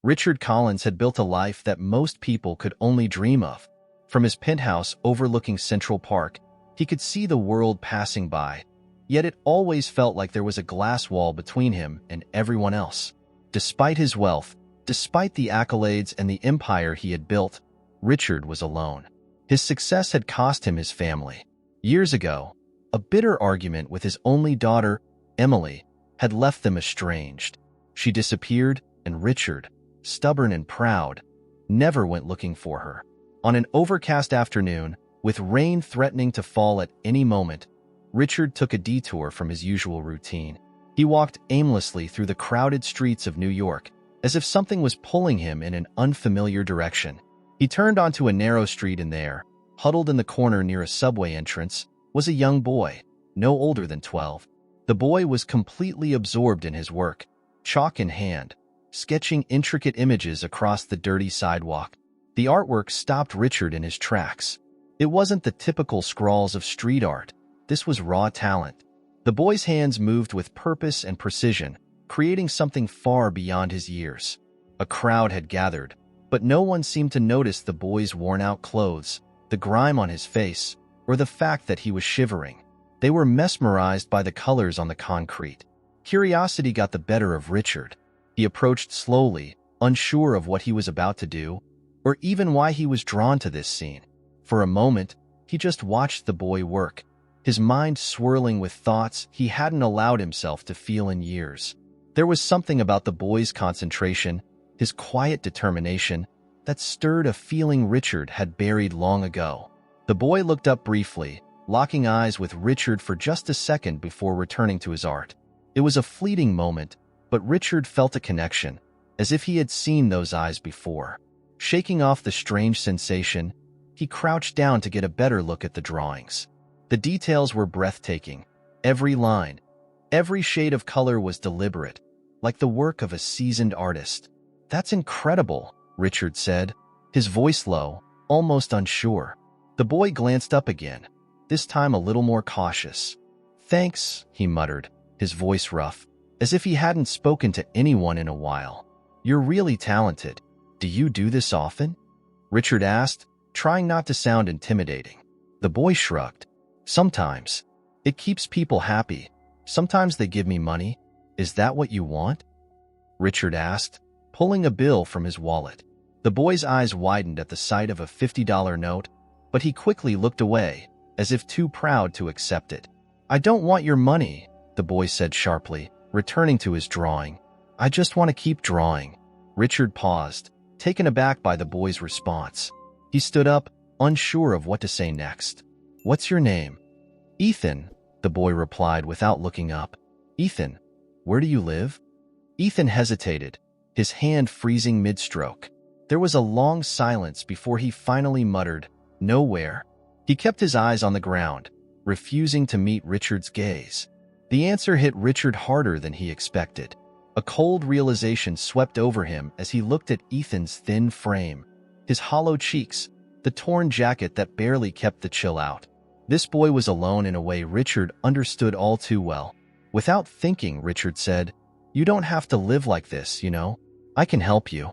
Richard Collins had built a life that most people could only dream of. From his penthouse overlooking Central Park, he could see the world passing by, yet it always felt like there was a glass wall between him and everyone else. Despite his wealth, despite the accolades and the empire he had built, Richard was alone. His success had cost him his family. Years ago, a bitter argument with his only daughter, Emily, had left them estranged. She disappeared, and Richard, stubborn and proud, never went looking for her. On an overcast afternoon, with rain threatening to fall at any moment, Richard took a detour from his usual routine. He walked aimlessly through the crowded streets of New York, as if something was pulling him in an unfamiliar direction. He turned onto a narrow street, and there, huddled in the corner near a subway entrance, was a young boy, no older than 12. The boy was completely absorbed in his work, chalk in hand, sketching intricate images across the dirty sidewalk. The artwork stopped Richard in his tracks. It wasn't the typical scrawls of street art. This was raw talent. The boy's hands moved with purpose and precision, creating something far beyond his years. A crowd had gathered, but no one seemed to notice the boy's worn-out clothes, the grime on his face, or the fact that he was shivering. They were mesmerized by the colors on the concrete. Curiosity got the better of Richard. He approached slowly, unsure of what he was about to do, or even why he was drawn to this scene. For a moment, he just watched the boy work, his mind swirling with thoughts he hadn't allowed himself to feel in years. There was something about the boy's concentration, his quiet determination, that stirred a feeling Richard had buried long ago. The boy looked up briefly, locking eyes with Richard for just a second before returning to his art. It was a fleeting moment, but Richard felt a connection, as if he had seen those eyes before. Shaking off the strange sensation, he crouched down to get a better look at the drawings. The details were breathtaking. Every line, every shade of color was deliberate, like the work of a seasoned artist. "That's incredible," Richard said, his voice low, almost unsure. The boy glanced up again, this time a little more cautious. "Thanks," he muttered, his voice rough, as if he hadn't spoken to anyone in a while. "You're really talented. Do you do this often?" Richard asked, trying not to sound intimidating. The boy shrugged. "Sometimes. It keeps people happy. Sometimes they give me money. Is that what you want?" Richard asked, pulling a bill from his wallet. The boy's eyes widened at the sight of a $50 note, but he quickly looked away, as if too proud to accept it. "I don't want your money," the boy said sharply, returning to his drawing. "I just want to keep drawing." Richard paused, taken aback by the boy's response. He stood up, unsure of what to say next. "What's your name?" "Ethan," the boy replied without looking up. "Ethan, where do you live?" Ethan hesitated, his hand freezing mid-stroke. There was a long silence before he finally muttered, "Nowhere." He kept his eyes on the ground, refusing to meet Richard's gaze. The answer hit Richard harder than he expected. A cold realization swept over him as he looked at Ethan's thin frame, his hollow cheeks, the torn jacket that barely kept the chill out. This boy was alone in a way Richard understood all too well. Without thinking, Richard said, "You don't have to live like this, you know. I can help you."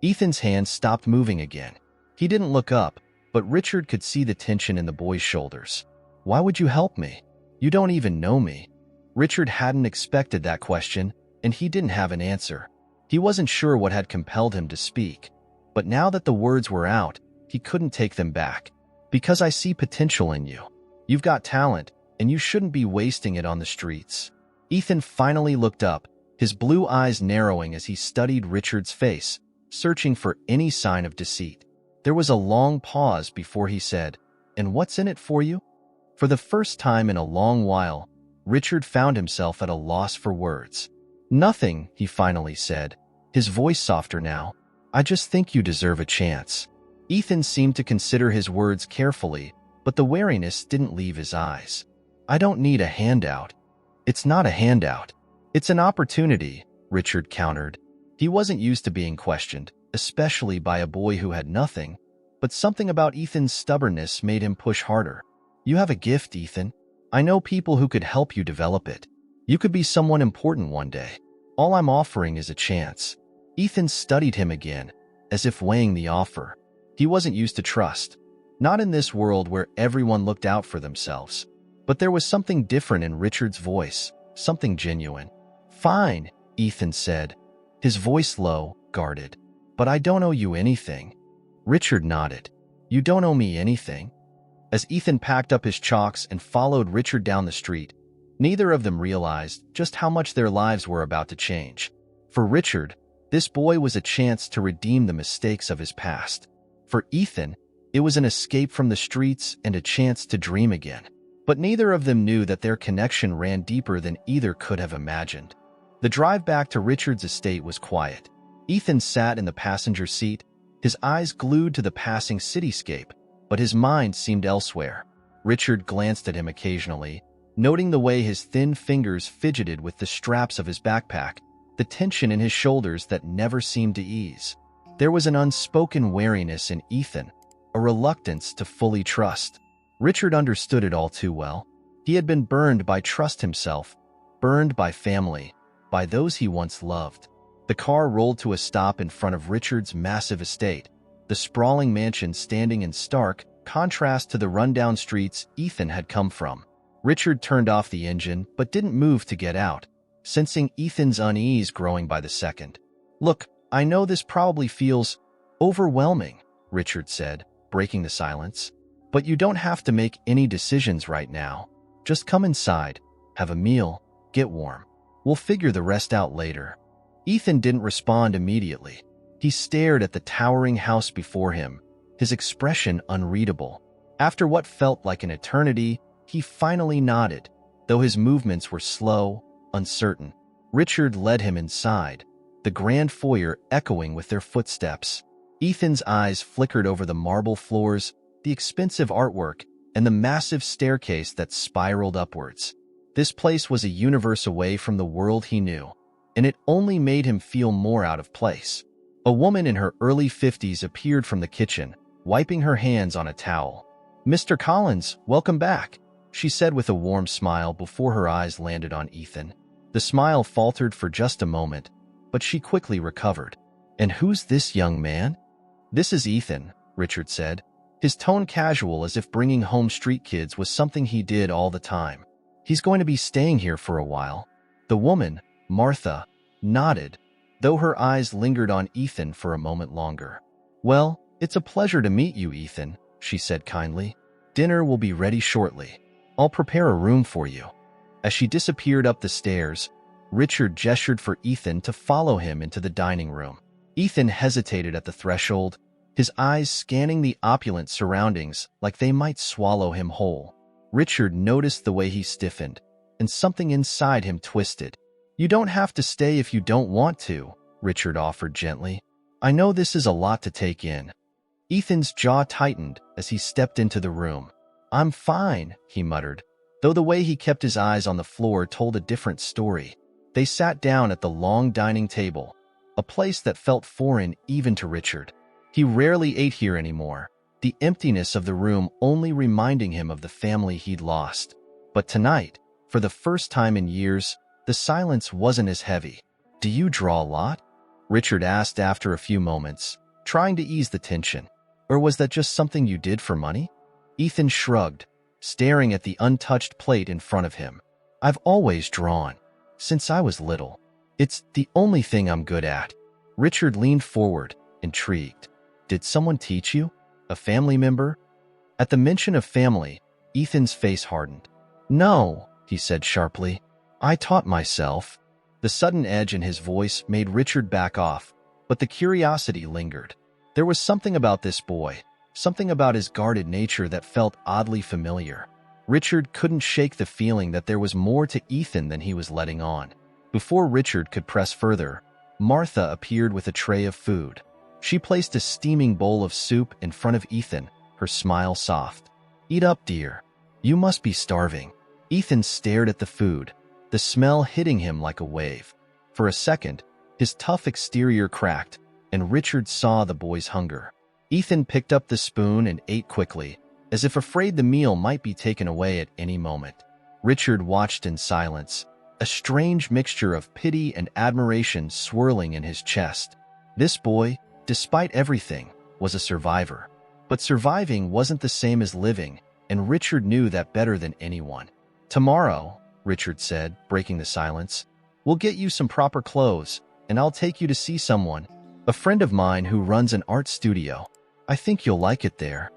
Ethan's hand stopped moving again. He didn't look up, but Richard could see the tension in the boy's shoulders. "Why would you help me? You don't even know me." Richard hadn't expected that question, and he didn't have an answer. He wasn't sure what had compelled him to speak, but now that the words were out, he couldn't take them back. "Because I see potential in you. You've got talent, and you shouldn't be wasting it on the streets." Ethan finally looked up, his blue eyes narrowing as he studied Richard's face, searching for any sign of deceit. There was a long pause before he said, "And what's in it for you?" For the first time in a long while, Richard found himself at a loss for words. "Nothing," he finally said, his voice softer now. "I just think you deserve a chance." Ethan seemed to consider his words carefully, but the wariness didn't leave his eyes. "I don't need a handout." "It's not a handout. It's an opportunity," Richard countered. He wasn't used to being questioned, especially by a boy who had nothing, but something about Ethan's stubbornness made him push harder. "You have a gift, Ethan. I know people who could help you develop it. You could be someone important one day. All I'm offering is a chance." Ethan studied him again, as if weighing the offer. He wasn't used to trust. Not in this world where everyone looked out for themselves. But there was something different in Richard's voice, something genuine. "Fine," Ethan said, his voice low, guarded. "But I don't owe you anything." Richard nodded. "You don't owe me anything?" As Ethan packed up his chalks and followed Richard down the street, neither of them realized just how much their lives were about to change. For Richard, this boy was a chance to redeem the mistakes of his past. For Ethan, it was an escape from the streets and a chance to dream again. But neither of them knew that their connection ran deeper than either could have imagined. The drive back to Richard's estate was quiet. Ethan sat in the passenger seat, his eyes glued to the passing cityscape, but his mind seemed elsewhere. Richard glanced at him occasionally, noting the way his thin fingers fidgeted with the straps of his backpack, the tension in his shoulders that never seemed to ease. There was an unspoken wariness in Ethan, a reluctance to fully trust. Richard understood it all too well. He had been burned by trust himself, burned by family, by those he once loved. The car rolled to a stop in front of Richard's massive estate, the sprawling mansion standing in stark contrast to the rundown streets Ethan had come from. Richard turned off the engine but didn't move to get out, sensing Ethan's unease growing by the second. "Look, I know this probably feels overwhelming," Richard said, breaking the silence. "But you don't have to make any decisions right now. Just come inside, have a meal, get warm. We'll figure the rest out later." Ethan didn't respond immediately. He stared at the towering house before him, his expression unreadable. After what felt like an eternity, he finally nodded, though his movements were slow, uncertain. Richard led him inside, the grand foyer echoing with their footsteps. Ethan's eyes flickered over the marble floors, the expensive artwork, and the massive staircase that spiraled upwards. This place was a universe away from the world he knew, and it only made him feel more out of place. A woman in her early 50s appeared from the kitchen, wiping her hands on a towel. "Mr. Collins, welcome back," she said with a warm smile before her eyes landed on Ethan. The smile faltered for just a moment, but she quickly recovered. "And who's this young man?" "This is Ethan," Richard said, his tone casual as if bringing home street kids was something he did all the time. "He's going to be staying here for a while." The woman, Martha, nodded, though her eyes lingered on Ethan for a moment longer. "Well, it's a pleasure to meet you, Ethan," she said kindly. "Dinner will be ready shortly. I'll prepare a room for you." As she disappeared up the stairs, Richard gestured for Ethan to follow him into the dining room. Ethan hesitated at the threshold, his eyes scanning the opulent surroundings like they might swallow him whole. Richard noticed the way he stiffened, and something inside him twisted. "You don't have to stay if you don't want to," Richard offered gently. "I know this is a lot to take in." Ethan's jaw tightened as he stepped into the room. "I'm fine," he muttered, though the way he kept his eyes on the floor told a different story. They sat down at the long dining table, a place that felt foreign even to Richard. He rarely ate here anymore, the emptiness of the room only reminding him of the family he'd lost. But tonight, for the first time in years, the silence wasn't as heavy. "Do you draw a lot?" Richard asked after a few moments, trying to ease the tension. "Or was that just something you did for money?" Ethan shrugged, staring at the untouched plate in front of him. "I've always drawn, since I was little. It's the only thing I'm good at." Richard leaned forward, intrigued. "Did someone teach you? A family member?" At the mention of family, Ethan's face hardened. "No," he said sharply. "I taught myself." The sudden edge in his voice made Richard back off, but the curiosity lingered. There was something about this boy, something about his guarded nature that felt oddly familiar. Richard couldn't shake the feeling that there was more to Ethan than he was letting on. Before Richard could press further, Martha appeared with a tray of food. She placed a steaming bowl of soup in front of Ethan, her smile soft. "Eat up, dear. You must be starving." Ethan stared at the food, the smell hitting him like a wave. For a second, his tough exterior cracked, and Richard saw the boy's hunger. Ethan picked up the spoon and ate quickly, as if afraid the meal might be taken away at any moment. Richard watched in silence, a strange mixture of pity and admiration swirling in his chest. This boy, despite everything, was a survivor. But surviving wasn't the same as living, and Richard knew that better than anyone. "Tomorrow," Richard said, breaking the silence, "we'll get you some proper clothes, and I'll take you to see someone, a friend of mine who runs an art studio. I think you'll like it there."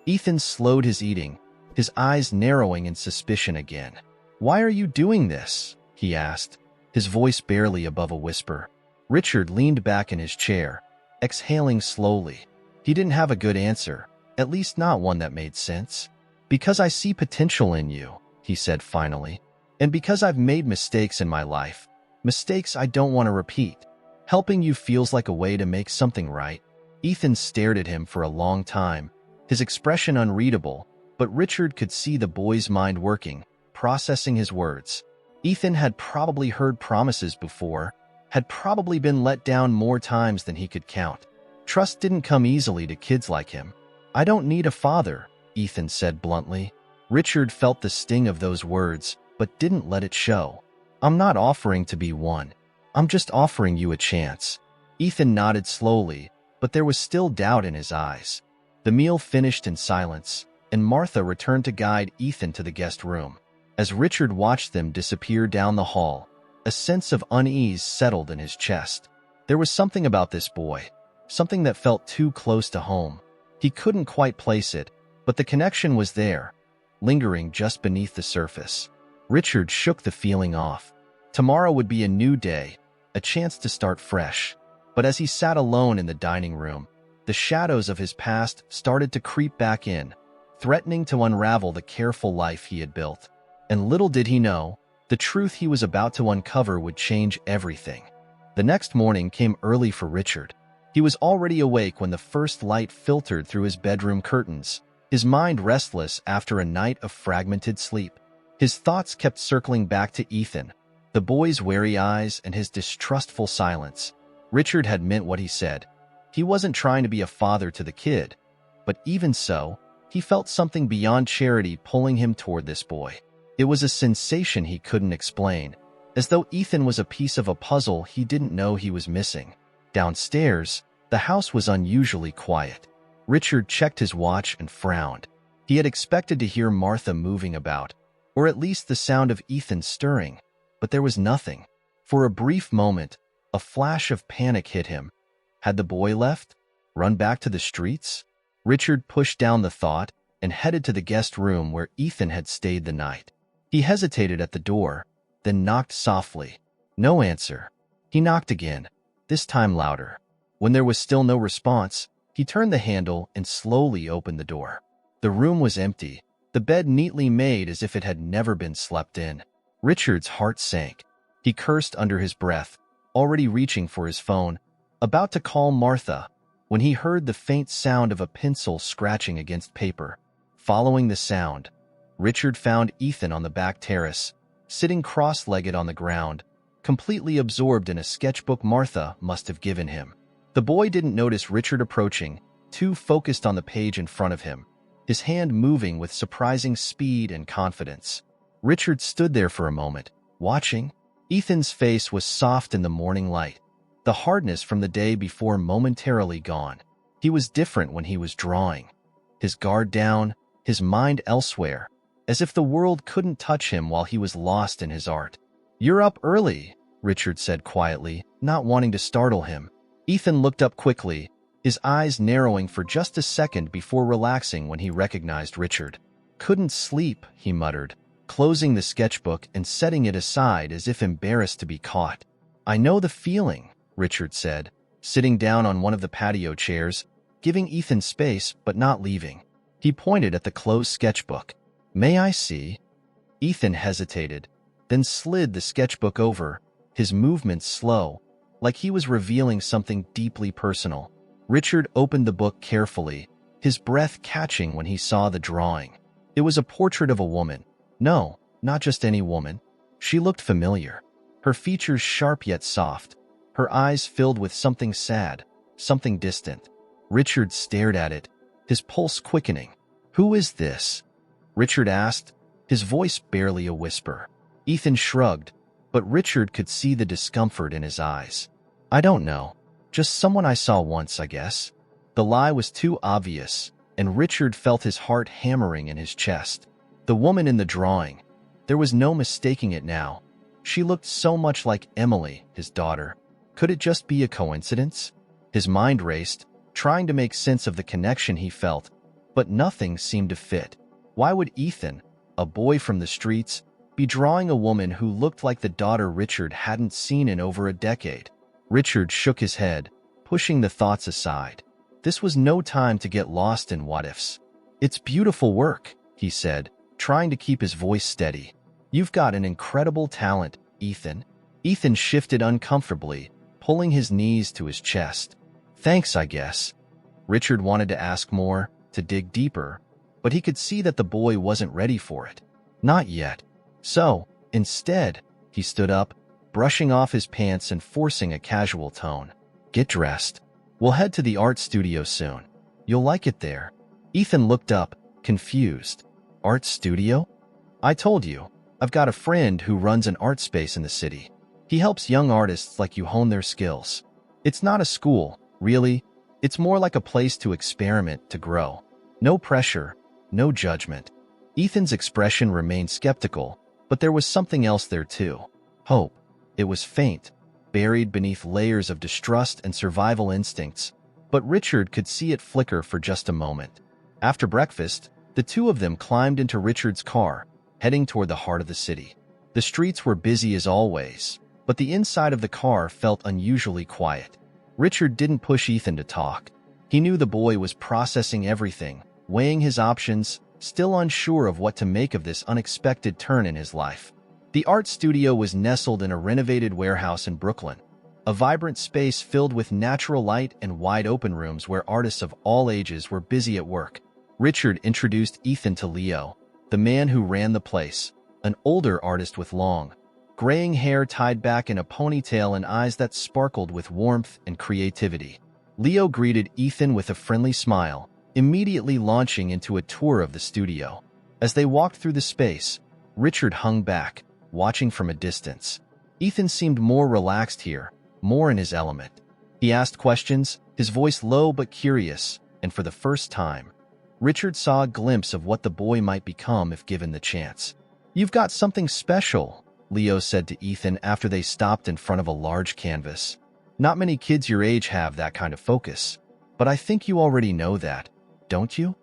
Ethan slowed his eating, his eyes narrowing in suspicion again. "Why are you doing this?" he asked, his voice barely above a whisper. Richard leaned back in his chair, exhaling slowly. He didn't have a good answer, at least not one that made sense. "Because I see potential in you," he said finally. "And because I've made mistakes in my life. Mistakes I don't want to repeat. Helping you feels like a way to make something right." Ethan stared at him for a long time, his expression unreadable, but Richard could see the boy's mind working, processing his words. Ethan had probably heard promises before, had probably been let down more times than he could count. Trust didn't come easily to kids like him. "I don't need a father," Ethan said bluntly. Richard felt the sting of those words, but didn't let it show. "I'm not offering to be one. I'm just offering you a chance." Ethan nodded slowly, but there was still doubt in his eyes. The meal finished in silence, and Martha returned to guide Ethan to the guest room. As Richard watched them disappear down the hall, a sense of unease settled in his chest. There was something about this boy, something that felt too close to home. He couldn't quite place it, but the connection was there, lingering just beneath the surface. Richard shook the feeling off. Tomorrow would be a new day, a chance to start fresh. But as he sat alone in the dining room, the shadows of his past started to creep back in, threatening to unravel the careful life he had built. And little did he know, the truth he was about to uncover would change everything. The next morning came early for Richard. He was already awake when the first light filtered through his bedroom curtains, his mind restless after a night of fragmented sleep. His thoughts kept circling back to Ethan, the boy's wary eyes and his distrustful silence. Richard had meant what he said. He wasn't trying to be a father to the kid, but even so, he felt something beyond charity pulling him toward this boy. It was a sensation he couldn't explain, as though Ethan was a piece of a puzzle he didn't know he was missing. Downstairs, the house was unusually quiet. Richard checked his watch and frowned. He had expected to hear Martha moving about, or at least the sound of Ethan stirring, but there was nothing. For a brief moment, a flash of panic hit him. Had the boy left? Run back to the streets? Richard pushed down the thought and headed to the guest room where Ethan had stayed the night. He hesitated at the door, then knocked softly. No answer. He knocked again, this time louder. When there was still no response, he turned the handle and slowly opened the door. The room was empty, the bed neatly made as if it had never been slept in. Richard's heart sank. He cursed under his breath, already reaching for his phone, about to call Martha, when he heard the faint sound of a pencil scratching against paper. Following the sound, Richard found Ethan on the back terrace, sitting cross-legged on the ground, completely absorbed in a sketchbook Martha must have given him. The boy didn't notice Richard approaching, too focused on the page in front of him, his hand moving with surprising speed and confidence. Richard stood there for a moment, watching. Ethan's face was soft in the morning light, the hardness from the day before momentarily gone. He was different when he was drawing, his guard down, his mind elsewhere, as if the world couldn't touch him while he was lost in his art. "You're up early," Richard said quietly, not wanting to startle him. Ethan looked up quickly, his eyes narrowing for just a second before relaxing when he recognized Richard. "Couldn't sleep," he muttered, closing the sketchbook and setting it aside as if embarrassed to be caught. "I know the feeling," Richard said, sitting down on one of the patio chairs, giving Ethan space but not leaving. He pointed at the closed sketchbook. "May I see?" Ethan hesitated, then slid the sketchbook over, his movements slow, like he was revealing something deeply personal. Richard opened the book carefully, his breath catching when he saw the drawing. It was a portrait of a woman. No, not just any woman. She looked familiar, her features sharp yet soft, her eyes filled with something sad, something distant. Richard stared at it, his pulse quickening. "Who is this?" Richard asked, his voice barely a whisper. Ethan shrugged, but Richard could see the discomfort in his eyes. "I don't know." Just someone I saw once, I guess. The lie was too obvious, and Richard felt his heart hammering in his chest. The woman in the drawing. There was no mistaking it now. She looked so much like Emily, his daughter. Could it just be a coincidence? His mind raced, trying to make sense of the connection he felt, but nothing seemed to fit. Why would Ethan, a boy from the streets, be drawing a woman who looked like the daughter Richard hadn't seen in over a decade? Richard shook his head, pushing the thoughts aside. This was no time to get lost in what-ifs. "It's beautiful work," he said, trying to keep his voice steady. "You've got an incredible talent, Ethan." Ethan shifted uncomfortably, pulling his knees to his chest. "Thanks, I guess." Richard wanted to ask more, to dig deeper, but he could see that the boy wasn't ready for it. Not yet. So, instead, he stood up, brushing off his pants and forcing a casual tone. "Get dressed. We'll head to the art studio soon. You'll like it there." Ethan looked up, confused. "Art studio? I told you, I've got a friend who runs an art space in the city. He helps young artists like you hone their skills. It's not a school, really. It's more like a place to experiment, to grow. No pressure, no judgment." Ethan's expression remained skeptical, but there was something else there too. Hope. It was faint, buried beneath layers of distrust and survival instincts, but Richard could see it flicker for just a moment. After breakfast, the two of them climbed into Richard's car, heading toward the heart of the city. The streets were busy as always, but the inside of the car felt unusually quiet. Richard didn't push Ethan to talk. He knew the boy was processing everything, weighing his options, still unsure of what to make of this unexpected turn in his life. The art studio was nestled in a renovated warehouse in Brooklyn, a vibrant space filled with natural light and wide-open rooms where artists of all ages were busy at work. Richard introduced Ethan to Leo, the man who ran the place, an older artist with long, graying hair tied back in a ponytail and eyes that sparkled with warmth and creativity. Leo greeted Ethan with a friendly smile, immediately launching into a tour of the studio. As they walked through the space, Richard hung back, watching from a distance. Ethan seemed more relaxed here, more in his element. He asked questions, his voice low but curious, and for the first time, Richard saw a glimpse of what the boy might become if given the chance. "You've got something special," Leo said to Ethan after they stopped in front of a large canvas. "Not many kids your age have that kind of focus, but I think you already know that, don't you?"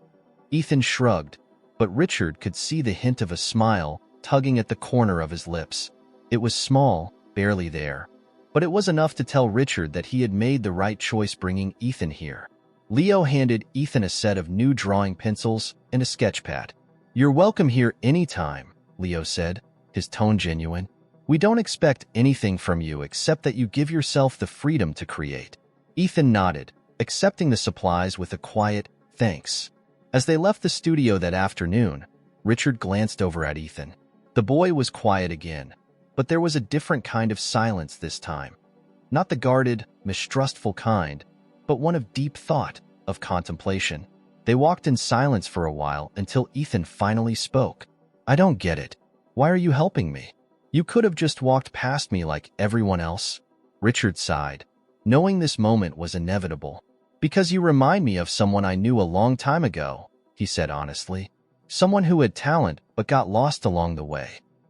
Ethan shrugged, but Richard could see the hint of a smile tugging at the corner of his lips. It was small, barely there, but it was enough to tell Richard that he had made the right choice bringing Ethan here. Leo handed Ethan a set of new drawing pencils and a sketch pad. "You're welcome here anytime," Leo said, his tone genuine. "We don't expect anything from you except that you give yourself the freedom to create." Ethan nodded, accepting the supplies with a quiet thanks. As they left the studio that afternoon, Richard glanced over at Ethan. The boy was quiet again, but there was a different kind of silence this time. Not the guarded, mistrustful kind, but one of deep thought, of contemplation. They walked in silence for a while until Ethan finally spoke. "I don't get it. Why are you helping me? You could have just walked past me like everyone else." Richard sighed, knowing this moment was inevitable. "Because you remind me of someone I knew a long time ago," he said honestly. "Someone who had talent but got lost along the way.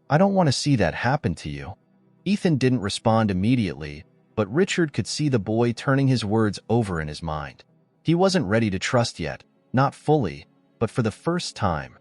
I don't want to see that happen to you." Ethan didn't respond immediately, but Richard could see the boy turning his words over in his mind. He wasn't ready to trust yet, not fully, but for the first time.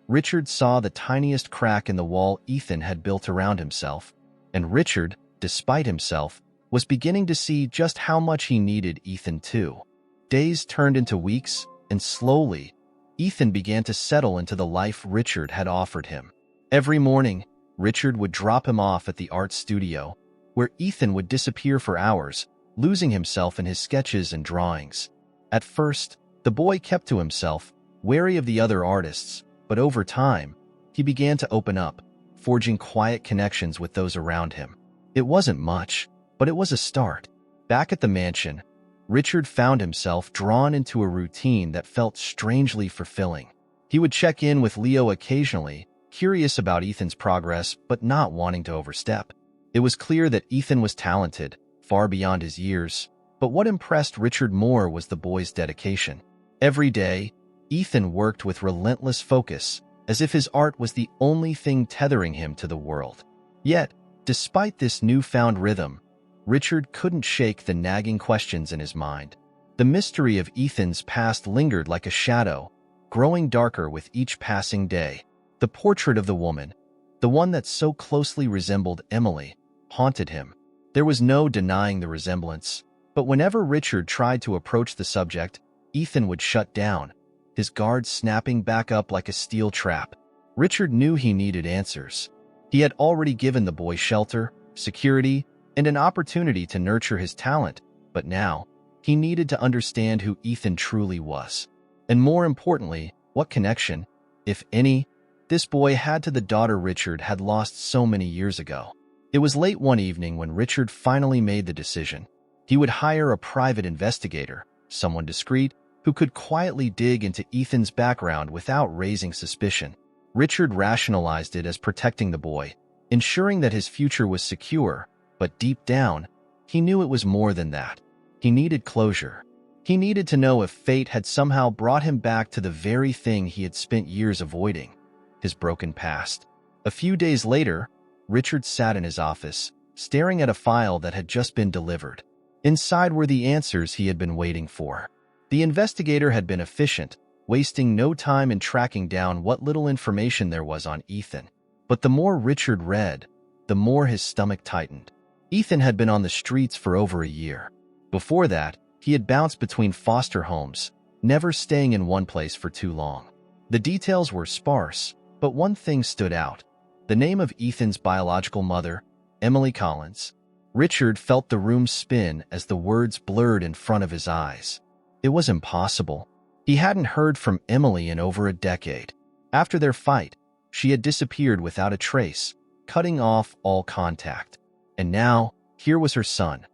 Richard saw the tiniest crack in the wall Ethan had built around himself, and Richard, despite himself, was beginning to see just how much he needed Ethan too. Days turned into weeks, and slowly, Ethan began to settle into the life Richard had offered him. Every morning, Richard would drop him off at the art studio, where Ethan would disappear for hours, losing himself in his sketches and drawings. At first, the boy kept to himself, wary of the other artists, but over time, he began to open up, forging quiet connections with those around him. It wasn't much, but it was a start. Back at the mansion, Richard found himself drawn into a routine that felt strangely fulfilling. He would check in with Leo occasionally, curious about Ethan's progress but not wanting to overstep. It was clear that Ethan was talented, far beyond his years, But what impressed Richard more was the boy's dedication. Every day, Ethan worked with relentless focus, as if his art was the only thing tethering him to the world. Yet, despite this newfound rhythm, Richard couldn't shake the nagging questions in his mind. The mystery of Ethan's past lingered like a shadow, growing darker with each passing day. The portrait of the woman, the one that so closely resembled Emily, haunted him. There was no denying the resemblance, but whenever Richard tried to approach the subject, Ethan would shut down, his guard snapping back up like a steel trap. Richard knew he needed answers. He had already given the boy shelter, security, and an opportunity to nurture his talent, but now, he needed to understand who Ethan truly was. And more importantly, what connection, if any, this boy had to the daughter Richard had lost so many years ago. It was late one evening when Richard finally made the decision. He would hire a private investigator, someone discreet, who could quietly dig into Ethan's background without raising suspicion. Richard rationalized it as protecting the boy, ensuring that his future was secure, but deep down, he knew it was more than that. He needed closure. He needed to know if fate had somehow brought him back to the very thing he had spent years avoiding, his broken past. A few days later, Richard sat in his office, staring at a file that had just been delivered. Inside were the answers he had been waiting for. The investigator had been efficient, wasting no time in tracking down what little information there was on Ethan. But the more Richard read, the more his stomach tightened. Ethan had been on the streets for over a year. Before that, he had bounced between foster homes, never staying in one place for too long. The details were sparse, but one thing stood out: the name of Ethan's biological mother, Emily Collins. Richard felt the room spin as the words blurred in front of his eyes. It was impossible. He hadn't heard from Emily in over a decade. After their fight, she had disappeared without a trace, cutting off all contact. And now, here was her son,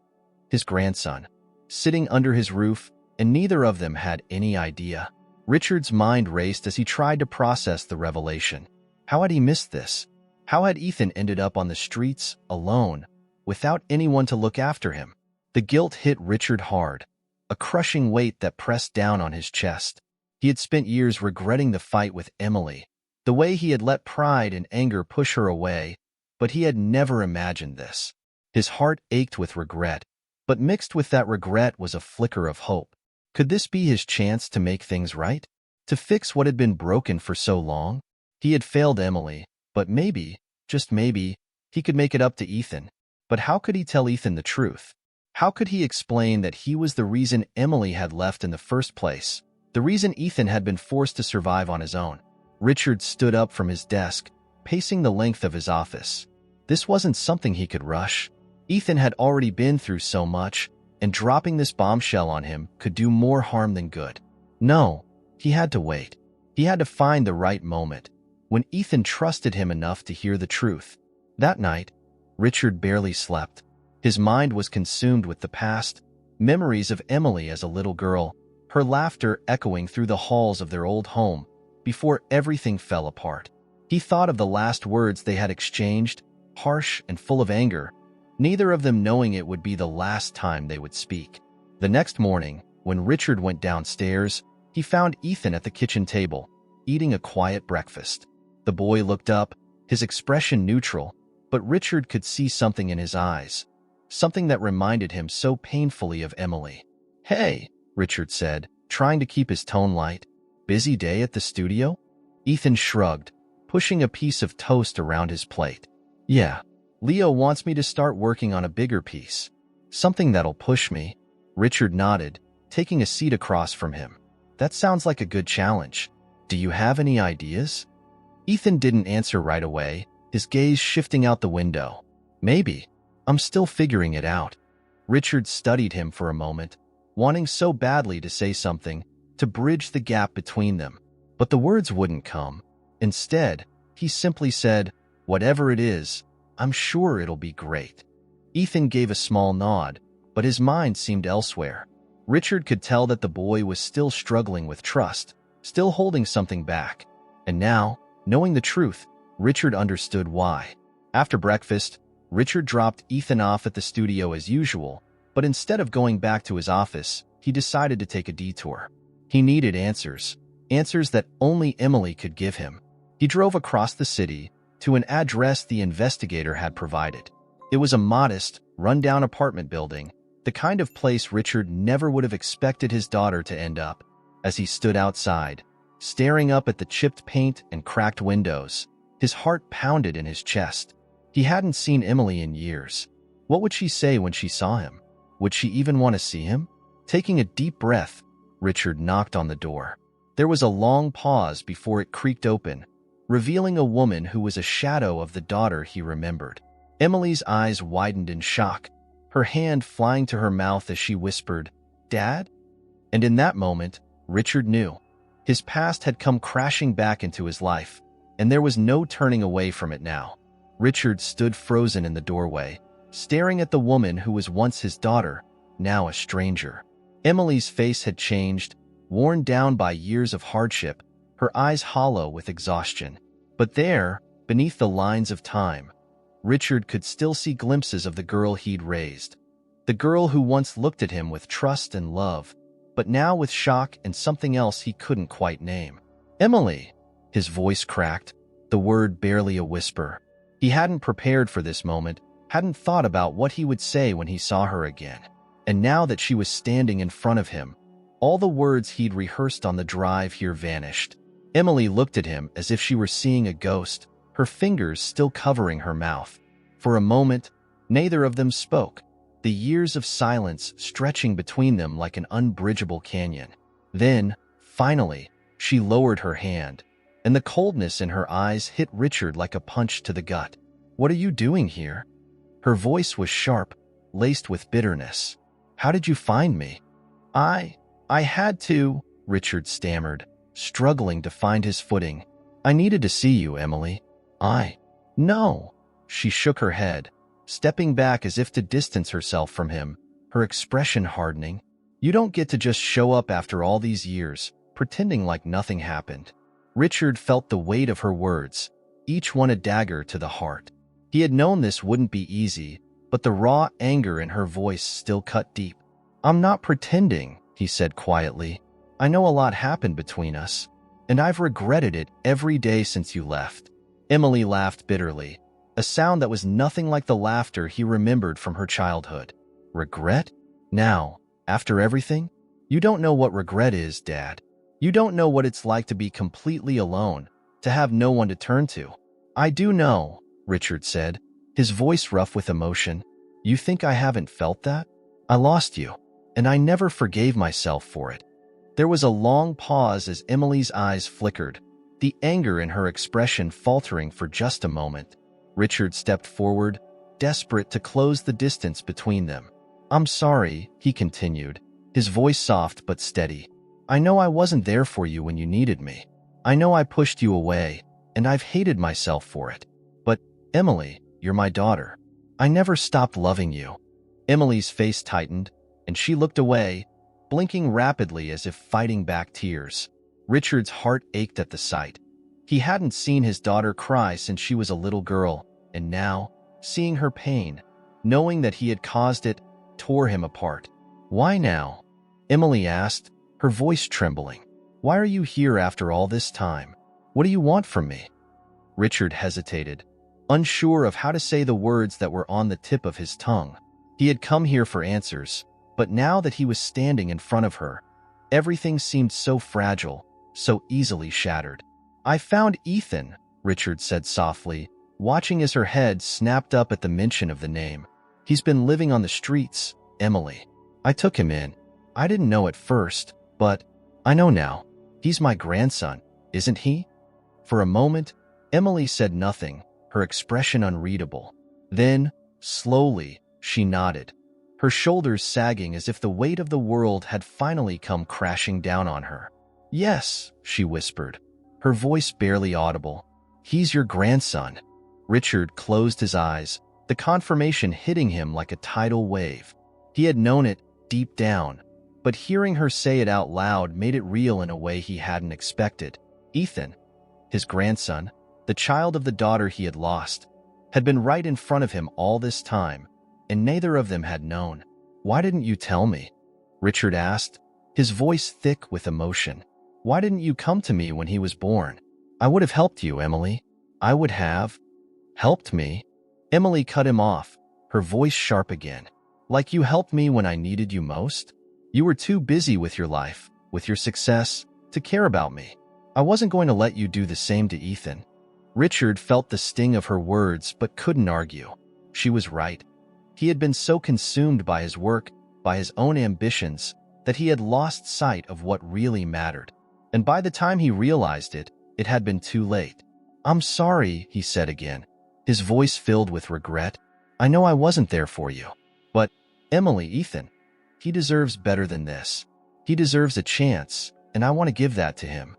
his grandson, sitting under his roof, and neither of them had any idea. Richard's mind raced as he tried to process the revelation. How had he missed this? How had Ethan ended up on the streets, alone, without anyone to look after him? The guilt hit Richard hard, a crushing weight that pressed down on his chest. He had spent years regretting the fight with Emily, the way he had let pride and anger push her away, but he had never imagined this. His heart ached with regret, but mixed with that regret was a flicker of hope. Could this be his chance to make things right? To fix what had been broken for so long? He had failed Emily, but maybe, just maybe, he could make it up to Ethan. But how could he tell Ethan the truth? How could he explain that he was the reason Emily had left in the first place, the reason Ethan had been forced to survive on his own? Richard stood up from his desk, pacing the length of his office. This wasn't something he could rush. Ethan had already been through so much, and dropping this bombshell on him could do more harm than good. No, he had to wait. He had to find the right moment, when Ethan trusted him enough to hear the truth. That night, Richard barely slept. His mind was consumed with the past, memories of Emily as a little girl, her laughter echoing through the halls of their old home, before everything fell apart. He thought of the last words they had exchanged, harsh and full of anger, neither of them knowing it would be the last time they would speak. The next morning, when Richard went downstairs, he found Ethan at the kitchen table, eating a quiet breakfast. The boy looked up, his expression neutral, but Richard could see something in his eyes, something that reminded him so painfully of Emily. "Hey," Richard said, trying to keep his tone light. "Busy day at the studio?" Ethan shrugged, pushing a piece of toast around his plate. "Yeah, Leo wants me to start working on a bigger piece. Something that'll push me." Richard nodded, taking a seat across from him. "That sounds like a good challenge. Do you have any ideas?" Ethan didn't answer right away, his gaze shifting out the window. "Maybe. I'm still figuring it out." Richard studied him for a moment, wanting so badly to say something, to bridge the gap between them. But the words wouldn't come. Instead, he simply said, "Whatever it is, I'm sure it'll be great." Ethan gave a small nod, but his mind seemed elsewhere. Richard could tell that the boy was still struggling with trust, still holding something back. And now, knowing the truth, Richard understood why. After breakfast, Richard dropped Ethan off at the studio as usual, But instead of going back to his office, he decided to take a detour. He needed answers, answers that only Emily could give him. He drove across the city to an address the investigator had provided. It was a modest, run-down apartment building, the kind of place Richard never would have expected his daughter to end up. As he stood outside, staring up at the chipped paint and cracked windows, his heart pounded in his chest. He hadn't seen Emily in years. What would she say when she saw him? Would she even want to see him? Taking a deep breath, Richard knocked on the door. There was a long pause before it creaked open, revealing a woman who was a shadow of the daughter he remembered. Emily's eyes widened in shock, her hand flying to her mouth as she whispered, "Dad?" And in that moment, Richard knew. His past had come crashing back into his life, and there was no turning away from it now. Richard stood frozen in the doorway, staring at the woman who was once his daughter, now a stranger. Emily's face had changed, worn down by years of hardship, her eyes hollow with exhaustion. But there, beneath the lines of time, Richard could still see glimpses of the girl he'd raised. The girl who once looked at him with trust and love, but now with shock and something else he couldn't quite name. "Emily!" His voice cracked, the word barely a whisper. He hadn't prepared for this moment, hadn't thought about what he would say when he saw her again. And now that she was standing in front of him, all the words he'd rehearsed on the drive here vanished. Emily looked at him as if she were seeing a ghost, her fingers still covering her mouth. For a moment, neither of them spoke, the years of silence stretching between them like an unbridgeable canyon. Then, finally, she lowered her hand, and the coldness in her eyes hit Richard like a punch to the gut. "What are you doing here?" Her voice was sharp, laced with bitterness. "How did you find me?" I had to," Richard stammered, struggling to find his footing. "I needed to see you, Emily. No." She shook her head, stepping back as if to distance herself from him, her expression hardening. "You don't get to just show up after all these years, pretending like nothing happened." Richard felt the weight of her words, each one a dagger to the heart. He had known this wouldn't be easy, but the raw anger in her voice still cut deep. "I'm not pretending," he said quietly. "I know a lot happened between us, and I've regretted it every day since you left." Emily laughed bitterly, a sound that was nothing like the laughter he remembered from her childhood. "Regret? Now, after everything? You don't know what regret is, Dad. You don't know what it's like to be completely alone, to have no one to turn to." "I do know," Richard said, his voice rough with emotion. "You think I haven't felt that? I lost you, and I never forgave myself for it." There was a long pause as Emily's eyes flickered, the anger in her expression faltering for just a moment. Richard stepped forward, desperate to close the distance between them. "I'm sorry," he continued, his voice soft but steady. "I know I wasn't there for you when you needed me. I know I pushed you away, and I've hated myself for it. But, Emily, you're my daughter. I never stopped loving you." Emily's face tightened, and she looked away, blinking rapidly as if fighting back tears. Richard's heart ached at the sight. He hadn't seen his daughter cry since she was a little girl, and now, seeing her pain, knowing that he had caused it, tore him apart. "Why now?" Emily asked, her voice trembling. "Why are you here after all this time? What do you want from me?" Richard hesitated, unsure of how to say the words that were on the tip of his tongue. He had come here for answers, but now that he was standing in front of her, everything seemed so fragile, so easily shattered. "I found Ethan," Richard said softly, watching as her head snapped up at the mention of the name. "He's been living on the streets, Emily. I took him in. I didn't know at first, but I know now. He's my grandson, isn't he?" For a moment, Emily said nothing, her expression unreadable. Then, slowly, she nodded, her shoulders sagging as if the weight of the world had finally come crashing down on her. "Yes," she whispered, her voice barely audible. "He's your grandson." Richard closed his eyes, the confirmation hitting him like a tidal wave. He had known it deep down, but hearing her say it out loud made it real in a way he hadn't expected. Ethan, his grandson, the child of the daughter he had lost, had been right in front of him all this time, and neither of them had known. Why didn't you tell me? Richard asked, his voice thick with emotion. Why didn't you come to me when he was born? I would have helped you, Emily. I would have. Helped me? Emily cut him off, her voice sharp again. Like you helped me when I needed you most? You were too busy with your life, with your success, to care about me. I wasn't going to let you do the same to Ethan. Richard felt the sting of her words but couldn't argue. She was right. He had been so consumed by his work, by his own ambitions, that he had lost sight of what really mattered. And by the time he realized it, it had been too late. I'm sorry, he said again, his voice filled with regret. I know I wasn't there for you. But, Emily, Ethan, he deserves better than this. He deserves a chance, and I want to give that to him.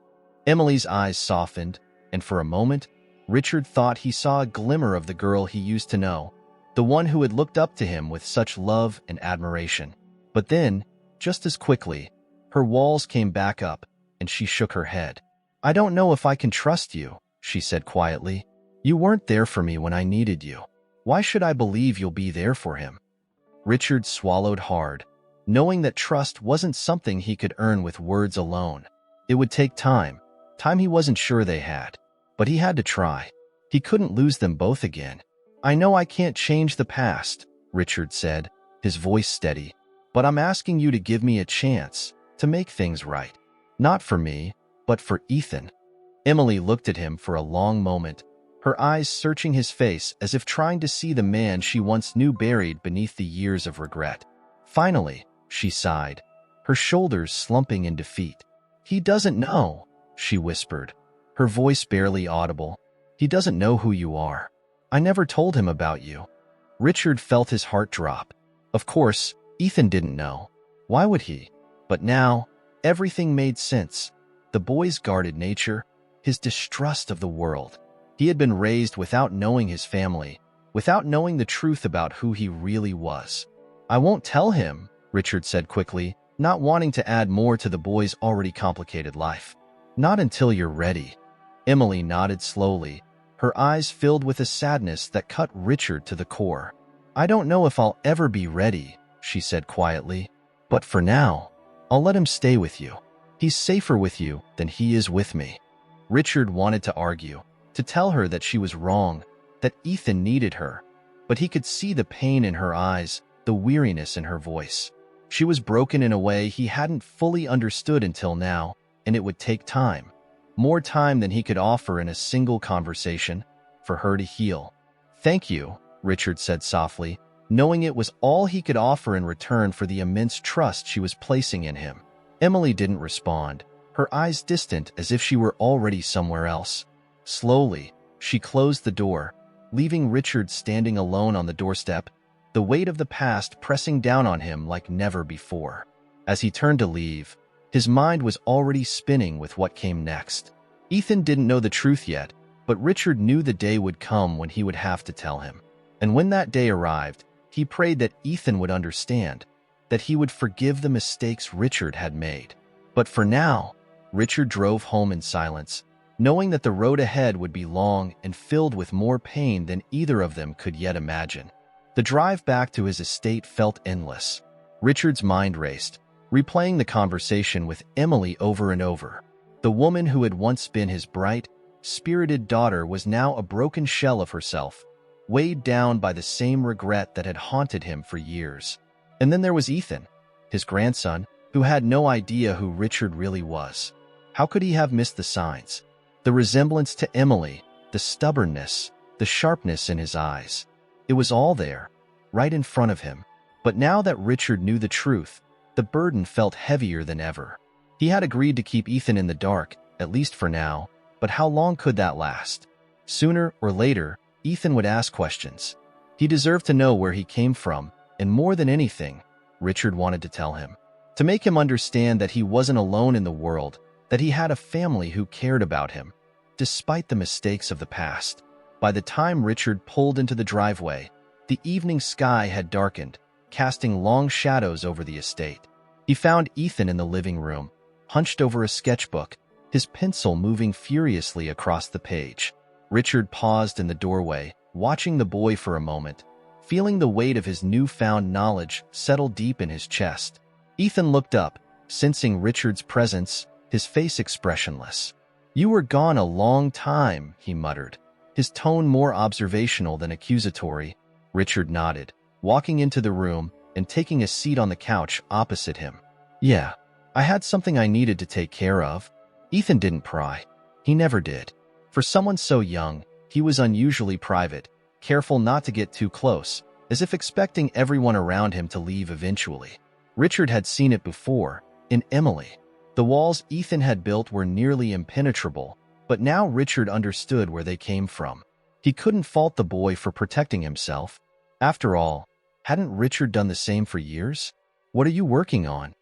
Emily's eyes softened, and for a moment, Richard thought he saw a glimmer of the girl he used to know, the one who had looked up to him with such love and admiration. But then, just as quickly, her walls came back up, and she shook her head. I don't know if I can trust you, she said quietly. You weren't there for me when I needed you. Why should I believe you'll be there for him? Richard swallowed hard, knowing that trust wasn't something he could earn with words alone. It would take time he wasn't sure they had, but he had to try. He couldn't lose them both again. I know I can't change the past, Richard said, his voice steady, but I'm asking you to give me a chance to make things right. Not for me, but for Ethan. Emily looked at him for a long moment, her eyes searching his face as if trying to see the man she once knew buried beneath the years of regret. Finally, she sighed, her shoulders slumping in defeat. He doesn't know, she whispered, her voice barely audible. He doesn't know who you are. I never told him about you. Richard felt his heart drop. Of course, Ethan didn't know. Why would he? But now, everything made sense. The boy's guarded nature, his distrust of the world. He had been raised without knowing his family, without knowing the truth about who he really was. I won't tell him, Richard said quickly, not wanting to add more to the boy's already complicated life. Not until you're ready. Emily nodded slowly, her eyes filled with a sadness that cut Richard to the core. I don't know if I'll ever be ready, she said quietly, but for now, I'll let him stay with you. He's safer with you than he is with me. Richard wanted to argue, to tell her that she was wrong, that Ethan needed her, but he could see the pain in her eyes, the weariness in her voice. She was broken in a way he hadn't fully understood until now, and it would take time. More time than he could offer in a single conversation, for her to heal. Thank you, Richard said softly, knowing it was all he could offer in return for the immense trust she was placing in him. Emily didn't respond, her eyes distant as if she were already somewhere else. Slowly, she closed the door, leaving Richard standing alone on the doorstep, the weight of the past pressing down on him like never before. As he turned to leave, his mind was already spinning with what came next. Ethan didn't know the truth yet, but Richard knew the day would come when he would have to tell him. And when that day arrived, he prayed that Ethan would understand, that he would forgive the mistakes Richard had made. But for now, Richard drove home in silence, knowing that the road ahead would be long and filled with more pain than either of them could yet imagine. The drive back to his estate felt endless. Richard's mind raced, replaying the conversation with Emily over and over. The woman who had once been his bright, spirited daughter was now a broken shell of herself, weighed down by the same regret that had haunted him for years. And then there was Ethan, his grandson, who had no idea who Richard really was. How could he have missed the signs? The resemblance to Emily, the stubbornness, the sharpness in his eyes. It was all there, right in front of him. But now that Richard knew the truth, the burden felt heavier than ever. He had agreed to keep Ethan in the dark, at least for now, but how long could that last? Sooner or later, Ethan would ask questions. He deserved to know where he came from, and more than anything, Richard wanted to tell him. To make him understand that he wasn't alone in the world, that he had a family who cared about him, despite the mistakes of the past. By the time Richard pulled into the driveway, the evening sky had darkened, casting long shadows over the estate. He found Ethan in the living room, hunched over a sketchbook, his pencil moving furiously across the page. Richard paused in the doorway, watching the boy for a moment, feeling the weight of his newfound knowledge settle deep in his chest. Ethan looked up, sensing Richard's presence, his face expressionless. "You were gone a long time," he muttered, his tone more observational than accusatory. Richard nodded, walking into the room and taking a seat on the couch opposite him. "Yeah, I had something I needed to take care of." Ethan didn't pry. He never did. For someone so young, he was unusually private, careful not to get too close, as if expecting everyone around him to leave eventually. Richard had seen it before, in Emily. The walls Ethan had built were nearly impenetrable, but now Richard understood where they came from. He couldn't fault the boy for protecting himself. After all, hadn't Richard done the same for years? "What are you working on?"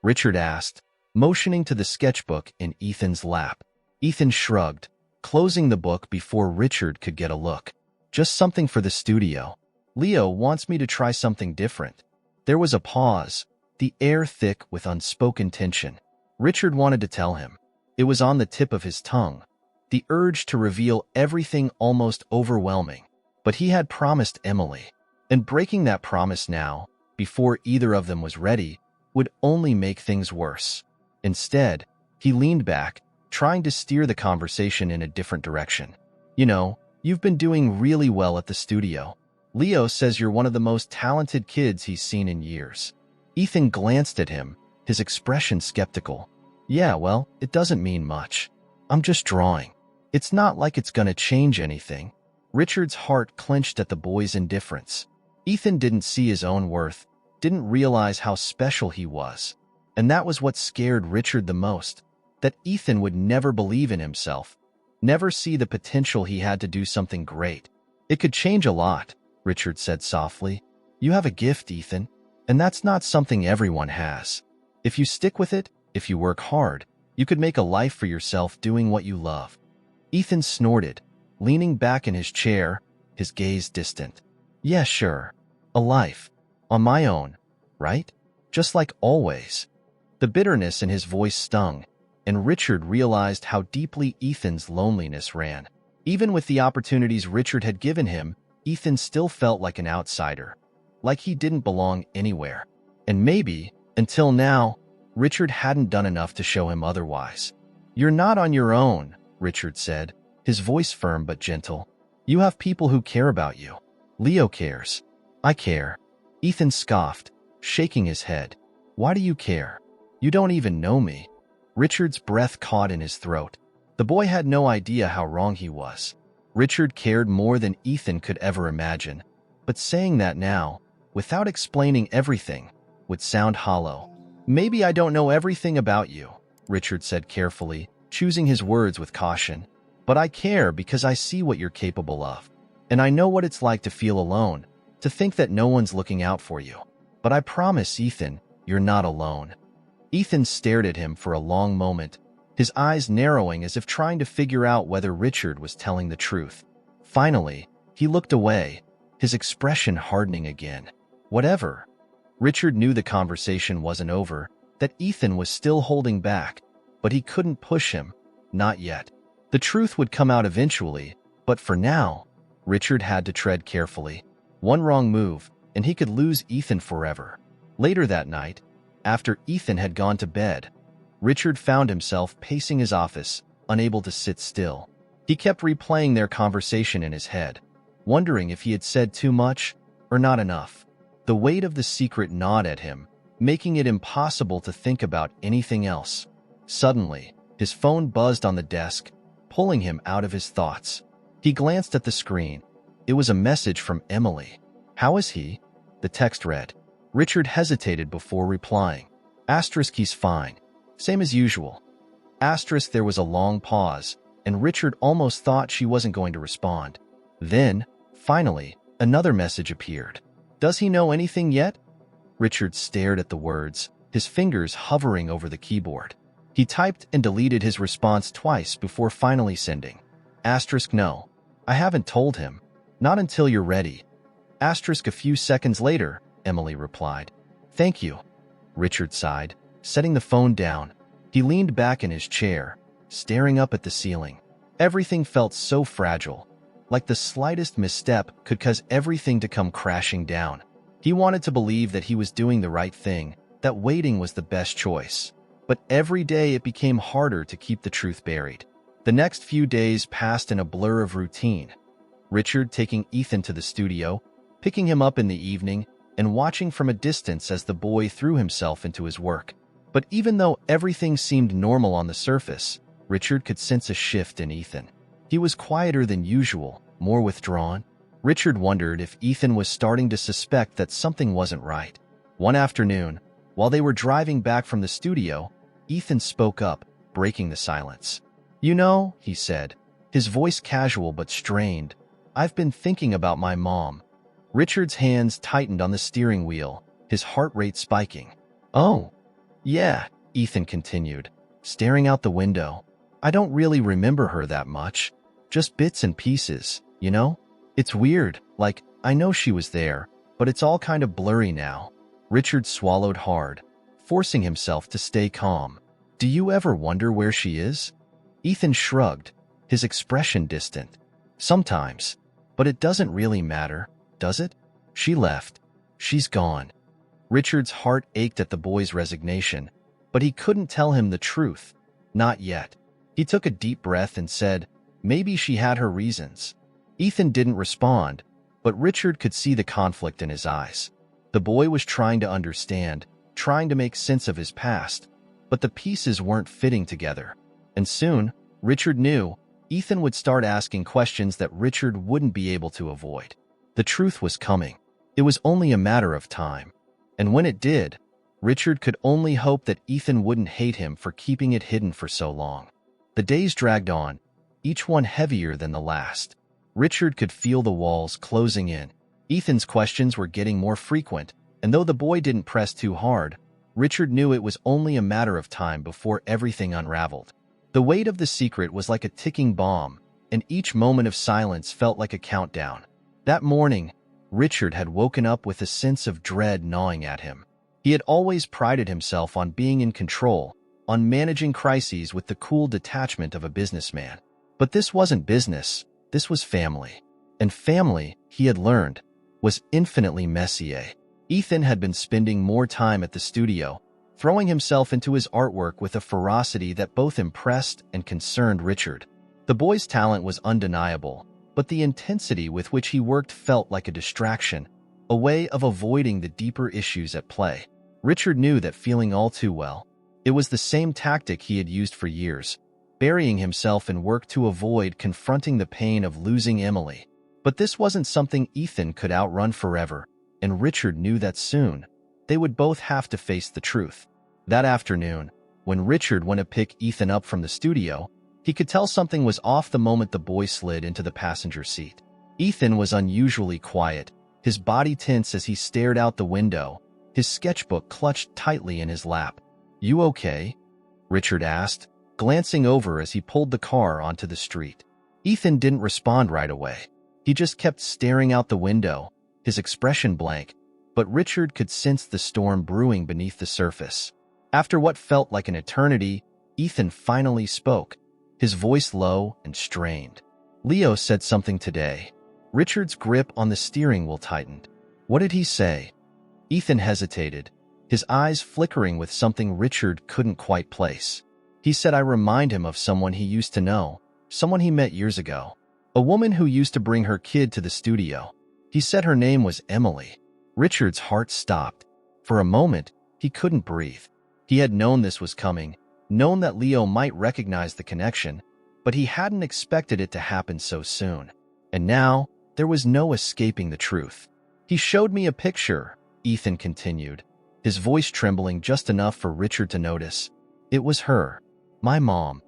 Richard asked, motioning to the sketchbook in Ethan's lap. Ethan shrugged, closing the book before Richard could get a look. "Just something for the studio. Leo wants me to try something different." There was a pause, the air thick with unspoken tension. Richard wanted to tell him. It was on the tip of his tongue, the urge to reveal everything almost overwhelming. But he had promised Emily, and breaking that promise now, before either of them was ready, would only make things worse. Instead, he leaned back, trying to steer the conversation in a different direction. "You know, you've been doing really well at the studio. Leo says you're one of the most talented kids he's seen in years." Ethan glanced at him, his expression skeptical. "Yeah, well, it doesn't mean much. I'm just drawing. It's not like it's gonna change anything." Richard's heart clenched at the boy's indifference. Ethan didn't see his own worth, didn't realize how special he was. And that was what scared Richard the most, that Ethan would never believe in himself, never see the potential he had to do something great. "It could change a lot," Richard said softly. "You have a gift, Ethan, and that's not something everyone has. If you stick with it, if you work hard, you could make a life for yourself doing what you love." Ethan snorted, leaning back in his chair, his gaze distant. "Yeah, sure. A life. On my own, right? Just like always." The bitterness in his voice stung, and Richard realized how deeply Ethan's loneliness ran. Even with the opportunities Richard had given him, Ethan still felt like an outsider, like he didn't belong anywhere. And maybe, until now, Richard hadn't done enough to show him otherwise. "You're not on your own," Richard said, his voice firm but gentle. "You have people who care about you. Leo cares. I care." Ethan scoffed, shaking his head. "Why do you care? You don't even know me." Richard's breath caught in his throat. The boy had no idea how wrong he was. Richard cared more than Ethan could ever imagine. But saying that now, without explaining everything, would sound hollow. "Maybe I don't know everything about you," Richard said carefully, choosing his words with caution. "But I care because I see what you're capable of. And I know what it's like to feel alone, to think that no one's looking out for you. But I promise, Ethan, you're not alone." Ethan stared at him for a long moment, his eyes narrowing as if trying to figure out whether Richard was telling the truth. Finally, he looked away, his expression hardening again. "Whatever." Richard knew the conversation wasn't over, that Ethan was still holding back, but he couldn't push him, not yet. The truth would come out eventually, but for now, Richard had to tread carefully. One wrong move, and he could lose Ethan forever. Later that night, after Ethan had gone to bed, Richard found himself pacing his office, unable to sit still. He kept replaying their conversation in his head, wondering if he had said too much or not enough. The weight of the secret gnawed at him, making it impossible to think about anything else. Suddenly, his phone buzzed on the desk, pulling him out of his thoughts. He glanced at the screen. It was a message from Emily. "How is he?" the text read. Richard hesitated before replying. "He's fine. Same as usual." There was a long pause, and Richard almost thought she wasn't going to respond. Then, finally, another message appeared. "Does he know anything yet?" Richard stared at the words, his fingers hovering over the keyboard. He typed and deleted his response twice before finally sending. "No. I haven't told him. Not until you're ready." A few seconds later, Emily replied. "Thank you." Richard sighed, setting the phone down. He leaned back in his chair, staring up at the ceiling. Everything felt so fragile. like the slightest misstep could cause everything to come crashing down. He wanted to believe that he was doing the right thing, that waiting was the best choice. But every day it became harder to keep the truth buried. The next few days passed in a blur of routine. Richard taking Ethan to the studio, picking him up in the evening, and watching from a distance as the boy threw himself into his work. But even though everything seemed normal on the surface, Richard could sense a shift in Ethan. He was quieter than usual, more withdrawn. Richard wondered if Ethan was starting to suspect that something wasn't right. One afternoon, while they were driving back from the studio, Ethan spoke up, breaking the silence. "You know," he said, his voice casual but strained, "I've been thinking about my mom." Richard's hands tightened on the steering wheel, his heart rate spiking. "Oh, yeah," Ethan continued, staring out the window. "I don't really remember her that much. Just bits and pieces, you know? It's weird, like, I know she was there, but it's all kind of blurry now." Richard swallowed hard, forcing himself to stay calm. "Do you ever wonder where she is?" Ethan shrugged, his expression distant. "Sometimes, but it doesn't really matter, does it? She left. She's gone." Richard's heart ached at the boy's resignation, but he couldn't tell him the truth. Not yet. He took a deep breath and said, "Maybe she had her reasons." Ethan didn't respond, but Richard could see the conflict in his eyes. The boy was trying to understand, trying to make sense of his past, but the pieces weren't fitting together. And soon, Richard knew, Ethan would start asking questions that Richard wouldn't be able to avoid. The truth was coming. It was only a matter of time. And when it did, Richard could only hope that Ethan wouldn't hate him for keeping it hidden for so long. The days dragged on, each one heavier than the last. Richard could feel the walls closing in. Ethan's questions were getting more frequent, and though the boy didn't press too hard, Richard knew it was only a matter of time before everything unraveled. The weight of the secret was like a ticking bomb, and each moment of silence felt like a countdown. That morning, Richard had woken up with a sense of dread gnawing at him. He had always prided himself on being in control, on managing crises with the cool detachment of a businessman. But this wasn't business, this was family. And family, he had learned, was infinitely messier. Ethan had been spending more time at the studio, throwing himself into his artwork with a ferocity that both impressed and concerned Richard. The boy's talent was undeniable, but the intensity with which he worked felt like a distraction, a way of avoiding the deeper issues at play. Richard knew that feeling all too well. It was the same tactic he had used for years, burying himself in work to avoid confronting the pain of losing Emily. But this wasn't something Ethan could outrun forever, and Richard knew that soon, they would both have to face the truth. That afternoon, when Richard went to pick Ethan up from the studio, he could tell something was off the moment the boy slid into the passenger seat. Ethan was unusually quiet, his body tense as he stared out the window, his sketchbook clutched tightly in his lap. "You okay?" Richard asked, glancing over as he pulled the car onto the street. Ethan didn't respond right away. He just kept staring out the window, his expression blank, but Richard could sense the storm brewing beneath the surface. After what felt like an eternity, Ethan finally spoke, his voice low and strained. "Leo said something today." Richard's grip on the steering wheel tightened. "What did he say?" Ethan hesitated, his eyes flickering with something Richard couldn't quite place. "He said I remind him of someone he used to know, someone he met years ago. A woman who used to bring her kid to the studio. He said her name was Emily." Richard's heart stopped. For a moment, he couldn't breathe. He had known this was coming, known that Leo might recognize the connection, but he hadn't expected it to happen so soon. And now, there was no escaping the truth. "He showed me a picture," Ethan continued, his voice trembling just enough for Richard to notice. "It was her. My mom."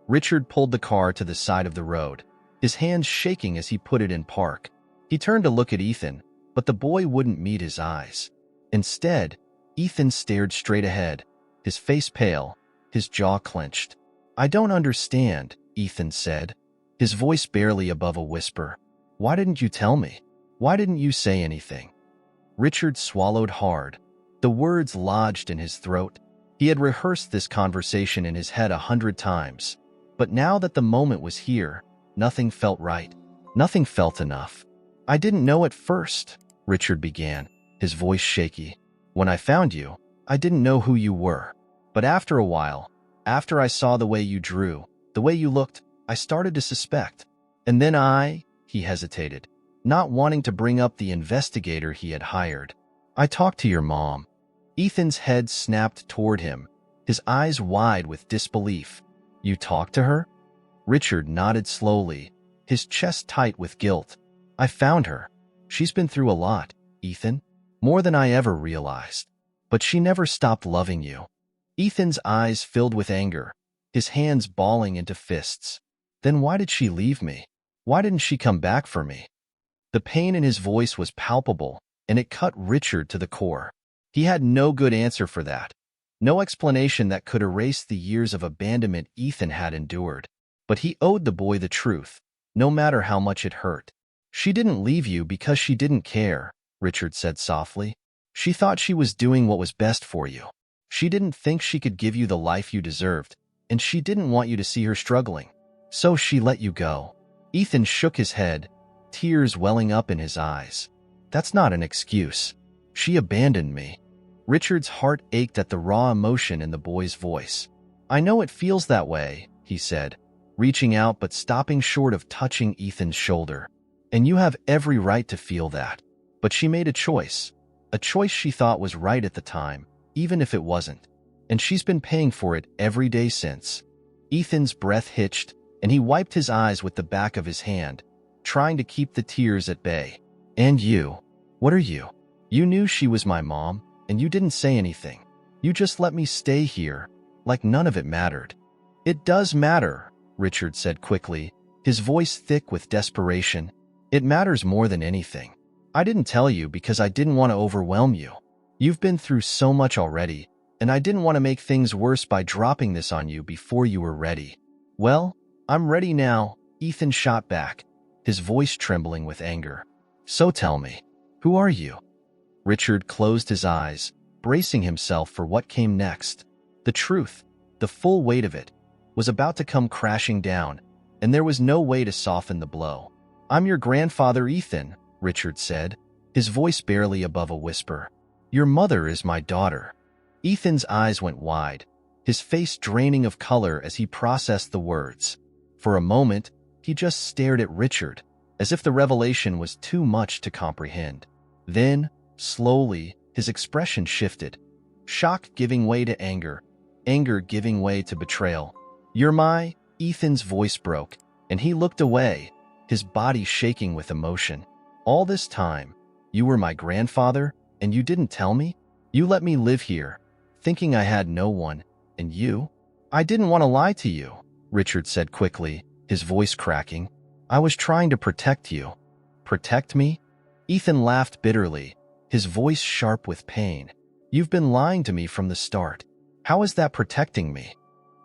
Richard pulled the car to the side of the road, his hands shaking as he put it in park. He turned to look at Ethan, but the boy wouldn't meet his eyes. Instead, Ethan stared straight ahead, his face pale, his jaw clenched. "I don't understand," Ethan said, his voice barely above a whisper. "Why didn't you tell me? Why didn't you say anything?" Richard swallowed hard. The words lodged in his throat. He had rehearsed this conversation in his head 100 times, but now that the moment was here, nothing felt right. Nothing felt enough. I didn't know at first, Richard began, his voice shaky. When I found you, I didn't know who you were. But after a while, after I saw the way you drew, the way you looked, I started to suspect. And then he hesitated, not wanting to bring up the investigator he had hired. I talked to your mom. Ethan's head snapped toward him, his eyes wide with disbelief. You talked to her? Richard nodded slowly, his chest tight with guilt. I found her. She's been through a lot, Ethan, more than I ever realized. But she never stopped loving you. Ethan's eyes filled with anger, his hands balling into fists. Then why did she leave me? Why didn't she come back for me? The pain in his voice was palpable, and it cut Richard to the core. He had no good answer for that. No explanation that could erase the years of abandonment Ethan had endured. But he owed the boy the truth, no matter how much it hurt. She didn't leave you because she didn't care, Richard said softly. She thought she was doing what was best for you. She didn't think she could give you the life you deserved, and she didn't want you to see her struggling. So she let you go. Ethan shook his head, tears welling up in his eyes. That's not an excuse. She abandoned me. Richard's heart ached at the raw emotion in the boy's voice. I know it feels that way, he said, reaching out but stopping short of touching Ethan's shoulder. And you have every right to feel that. But she made a choice she thought was right at the time, even if it wasn't. And she's been paying for it every day since. Ethan's breath hitched, and he wiped his eyes with the back of his hand, trying to keep the tears at bay. And you? What are you? You knew she was my mom, and you didn't say anything. You just let me stay here, like none of it mattered. It does matter, Richard said quickly, his voice thick with desperation. It matters more than anything. I didn't tell you because I didn't want to overwhelm you. You've been through so much already, and I didn't want to make things worse by dropping this on you before you were ready. Well, I'm ready now, Ethan shot back, his voice trembling with anger. So tell me, who are you? Richard closed his eyes, bracing himself for what came next. The truth, the full weight of it, was about to come crashing down, and there was no way to soften the blow. I'm your grandfather, Ethan, Richard said, his voice barely above a whisper. Your mother is my daughter. Ethan's eyes went wide, his face draining of color as he processed the words. For a moment, he just stared at Richard, as if the revelation was too much to comprehend. Then, slowly, his expression shifted, shock giving way to anger, anger giving way to betrayal. Ethan's voice broke, and he looked away, his body shaking with emotion. All this time, you were my grandfather, and you didn't tell me? You let me live here, thinking I had no one, and you? I didn't want to lie to you, Richard said quickly, his voice cracking. I was trying to protect you. Protect me? Ethan laughed bitterly, his voice sharp with pain. You've been lying to me from the start. How is that protecting me?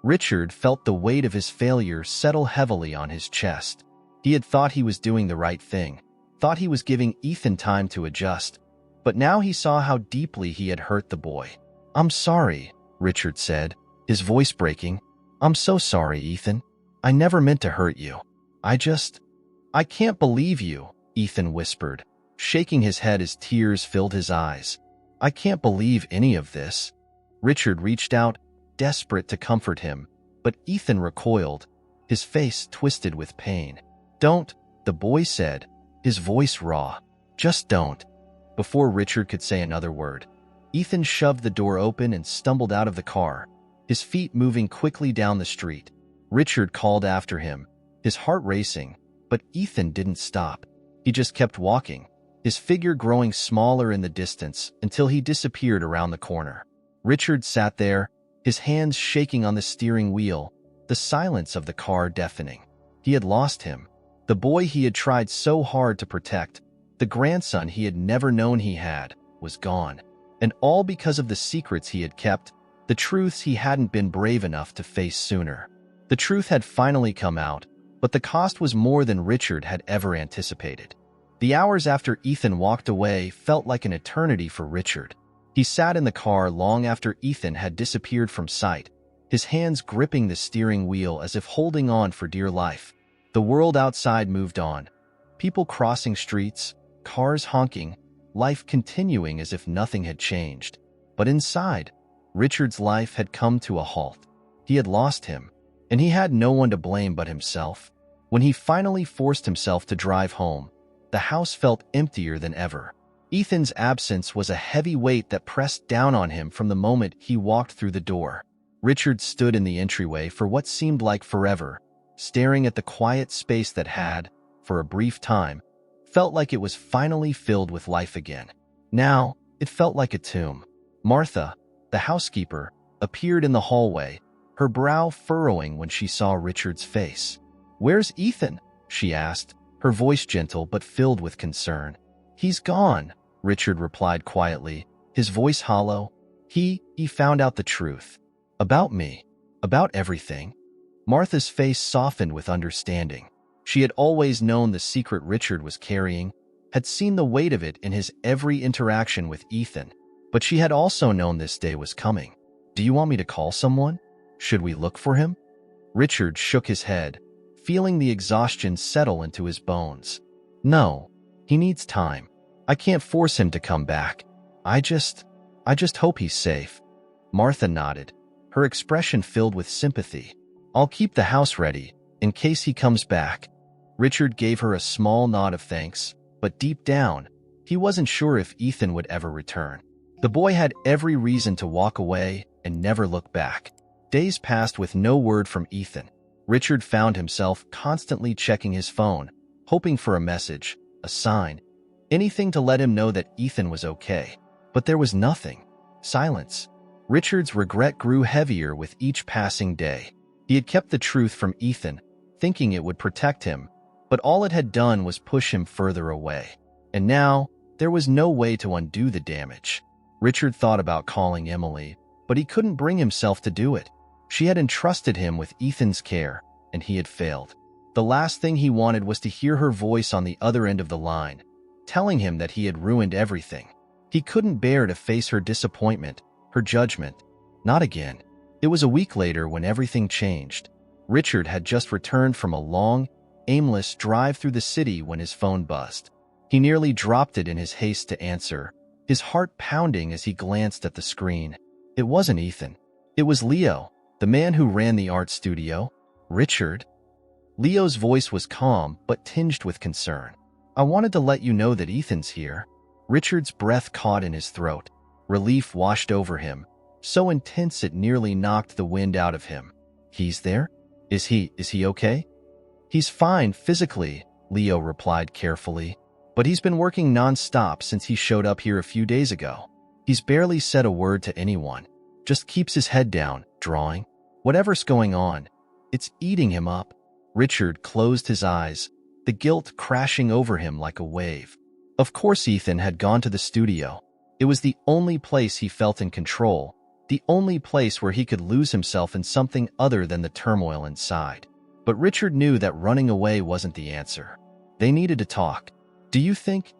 Richard felt the weight of his failure settle heavily on his chest. He had thought he was doing the right thing, thought he was giving Ethan time to adjust, but now he saw how deeply he had hurt the boy. I'm sorry, Richard said, his voice breaking. I'm so sorry, Ethan. I never meant to hurt you. I can't believe you, Ethan whispered, shaking his head as tears filled his eyes. I can't believe any of this. Richard reached out, desperate to comfort him, but Ethan recoiled, his face twisted with pain. Don't, the boy said, his voice raw. Just don't. Before Richard could say another word, Ethan shoved the door open and stumbled out of the car, his feet moving quickly down the street. Richard called after him, his heart racing, but Ethan didn't stop. He just kept walking, his figure growing smaller in the distance until he disappeared around the corner. Richard sat there, his hands shaking on the steering wheel, the silence of the car deafening. He had lost him, the boy he had tried so hard to protect, the grandson he had never known he had, was gone. And all because of the secrets he had kept, the truths he hadn't been brave enough to face sooner. The truth had finally come out, but the cost was more than Richard had ever anticipated. The hours after Ethan walked away felt like an eternity for Richard. He sat in the car long after Ethan had disappeared from sight, his hands gripping the steering wheel as if holding on for dear life. The world outside moved on, People crossing streets, cars honking, life continuing as if nothing had changed. But inside, Richard's life had come to a halt. He had lost him, and he had no one to blame but himself. When he finally forced himself to drive home, the house felt emptier than ever. Ethan's absence was a heavy weight that pressed down on him from the moment he walked through the door. Richard stood in the entryway for what seemed like forever, staring at the quiet space that had, for a brief time, felt like it was finally filled with life again. Now, it felt like a tomb. Martha, the housekeeper, appeared in the hallway, her brow furrowing when she saw Richard's face. "Where's Ethan?" she asked, her voice gentle but filled with concern. "He's gone," Richard replied quietly, his voice hollow. He found out the truth. About me. About everything." Martha's face softened with understanding. She had always known the secret Richard was carrying, had seen the weight of it in his every interaction with Ethan, but she had also known this day was coming. "Do you want me to call someone? Should we look for him?" Richard shook his head, feeling the exhaustion settle into his bones. "No, he needs time. I can't force him to come back. I just hope he's safe." Martha nodded, her expression filled with sympathy. "I'll keep the house ready, in case he comes back." Richard gave her a small nod of thanks, but deep down, he wasn't sure if Ethan would ever return. The boy had every reason to walk away and never look back. Days passed with no word from Ethan. Richard found himself constantly checking his phone, hoping for a message, a sign, anything to let him know that Ethan was okay. But there was nothing. Silence. Richard's regret grew heavier with each passing day. He had kept the truth from Ethan, thinking it would protect him, but all it had done was push him further away. And now, there was no way to undo the damage. Richard thought about calling Emily, but he couldn't bring himself to do it. She had entrusted him with Ethan's care, and he had failed. The last thing he wanted was to hear her voice on the other end of the line, telling him that he had ruined everything. He couldn't bear to face her disappointment, her judgment. Not again. It was a week later when everything changed. Richard had just returned from a long, aimless drive through the city when his phone buzzed. He nearly dropped it in his haste to answer, his heart pounding as he glanced at the screen. It wasn't Ethan. It was Leo, the man who ran the art studio. "Richard?" Leo's voice was calm but tinged with concern. "I wanted to let you know that Ethan's here." Richard's breath caught in his throat. Relief washed over him, so intense it nearly knocked the wind out of him. "He's there? Is he okay?" "He's fine physically," Leo replied carefully, "but he's been working non-stop since he showed up here a few days ago. He's barely said a word to anyone, just keeps his head down, drawing. Whatever's going on, it's eating him up." Richard closed his eyes, the guilt crashing over him like a wave. Of course Ethan had gone to the studio. It was the only place he felt in control, the only place where he could lose himself in something other than the turmoil inside. But Richard knew that running away wasn't the answer. They needed to talk. Do you think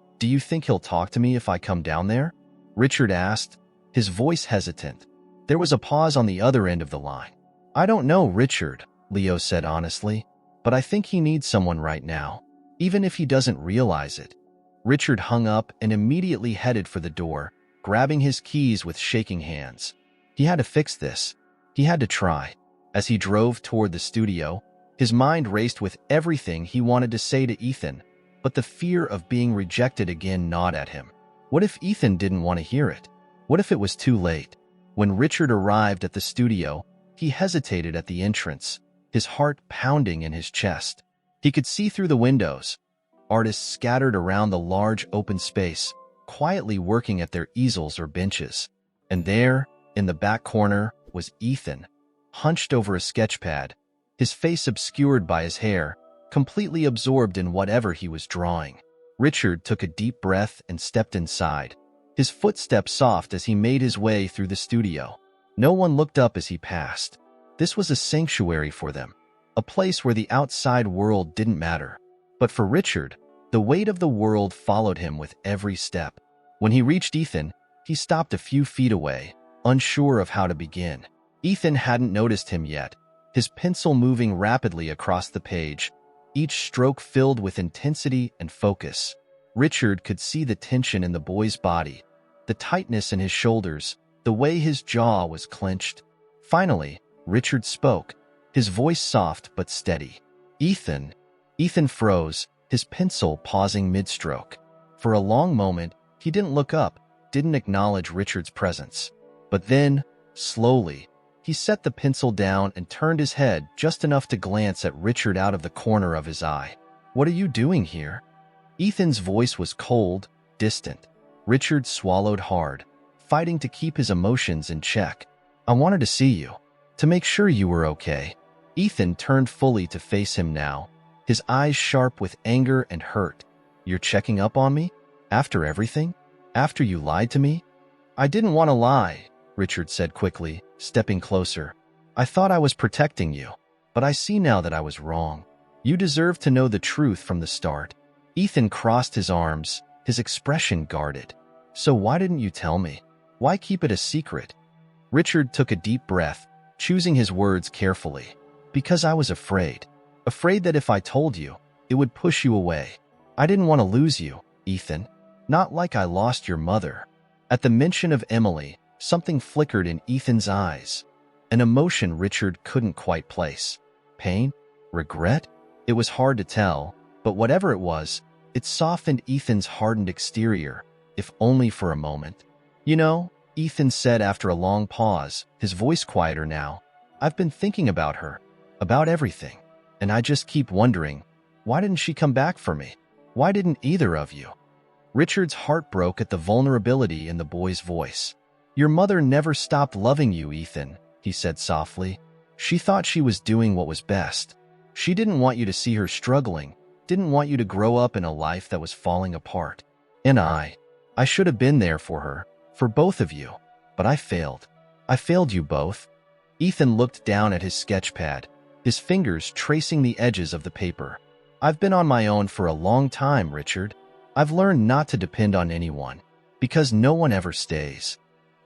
he'll talk to me if I come down there?" Richard asked, his voice hesitant. There was a pause on the other end of the line. "I don't know, Richard," Leo said honestly, "but I think he needs someone right now, even if he doesn't realize it." Richard hung up and immediately headed for the door, grabbing his keys with shaking hands. He had to fix this. He had to try. As he drove toward the studio, his mind raced with everything he wanted to say to Ethan, but the fear of being rejected again gnawed at him. What if Ethan didn't want to hear it? What if it was too late? When Richard arrived at the studio, he hesitated at the entrance, his heart pounding in his chest. He could see through the windows, artists scattered around the large open space, quietly working at their easels or benches. And there, in the back corner, was Ethan, hunched over a sketchpad, his face obscured by his hair, completely absorbed in whatever he was drawing. Richard took a deep breath and stepped inside, his footsteps soft as he made his way through the studio. No one looked up as he passed. This was a sanctuary for them, a place where the outside world didn't matter. But for Richard, the weight of the world followed him with every step. When he reached Ethan, he stopped a few feet away, unsure of how to begin. Ethan hadn't noticed him yet, his pencil moving rapidly across the page, each stroke filled with intensity and focus. Richard could see the tension in the boy's body, the tightness in his shoulders, the way his jaw was clenched. Finally, Richard spoke, his voice soft but steady. "Ethan." Ethan froze, his pencil pausing mid-stroke. For a long moment, he didn't look up, didn't acknowledge Richard's presence. But then, slowly, he set the pencil down and turned his head just enough to glance at Richard out of the corner of his eye. "What are you doing here?" Ethan's voice was cold, distant. Richard swallowed hard, fighting to keep his emotions in check. "I wanted to see you, to make sure you were okay." Ethan turned fully to face him now, his eyes sharp with anger and hurt. "You're checking up on me? After everything? After you lied to me?" "I didn't want to lie," Richard said quickly, stepping closer. "I thought I was protecting you, but I see now that I was wrong. You deserve to know the truth from the start." Ethan crossed his arms, his expression guarded. "So why didn't you tell me? Why keep it a secret?" Richard took a deep breath, choosing his words carefully. "Because I was afraid. Afraid that if I told you, it would push you away. I didn't want to lose you, Ethan. Not like I lost your mother." At the mention of Emily, something flickered in Ethan's eyes. An emotion Richard couldn't quite place. Pain? Regret? It was hard to tell, but whatever it was, it softened Ethan's hardened exterior, if only for a moment. "You know," Ethan said after a long pause, his voice quieter now, "I've been thinking about her, about everything, and I just keep wondering, why didn't she come back for me? Why didn't either of you?" Richard's heart broke at the vulnerability in the boy's voice. "Your mother never stopped loving you, Ethan," he said softly. "She thought she was doing what was best. She didn't want you to see her struggling, didn't want you to grow up in a life that was falling apart. And I should have been there for her, for both of you, but I failed. I failed you both." Ethan looked down at his sketch pad, his fingers tracing the edges of the paper. "I've been on my own for a long time, Richard. I've learned not to depend on anyone, because no one ever stays."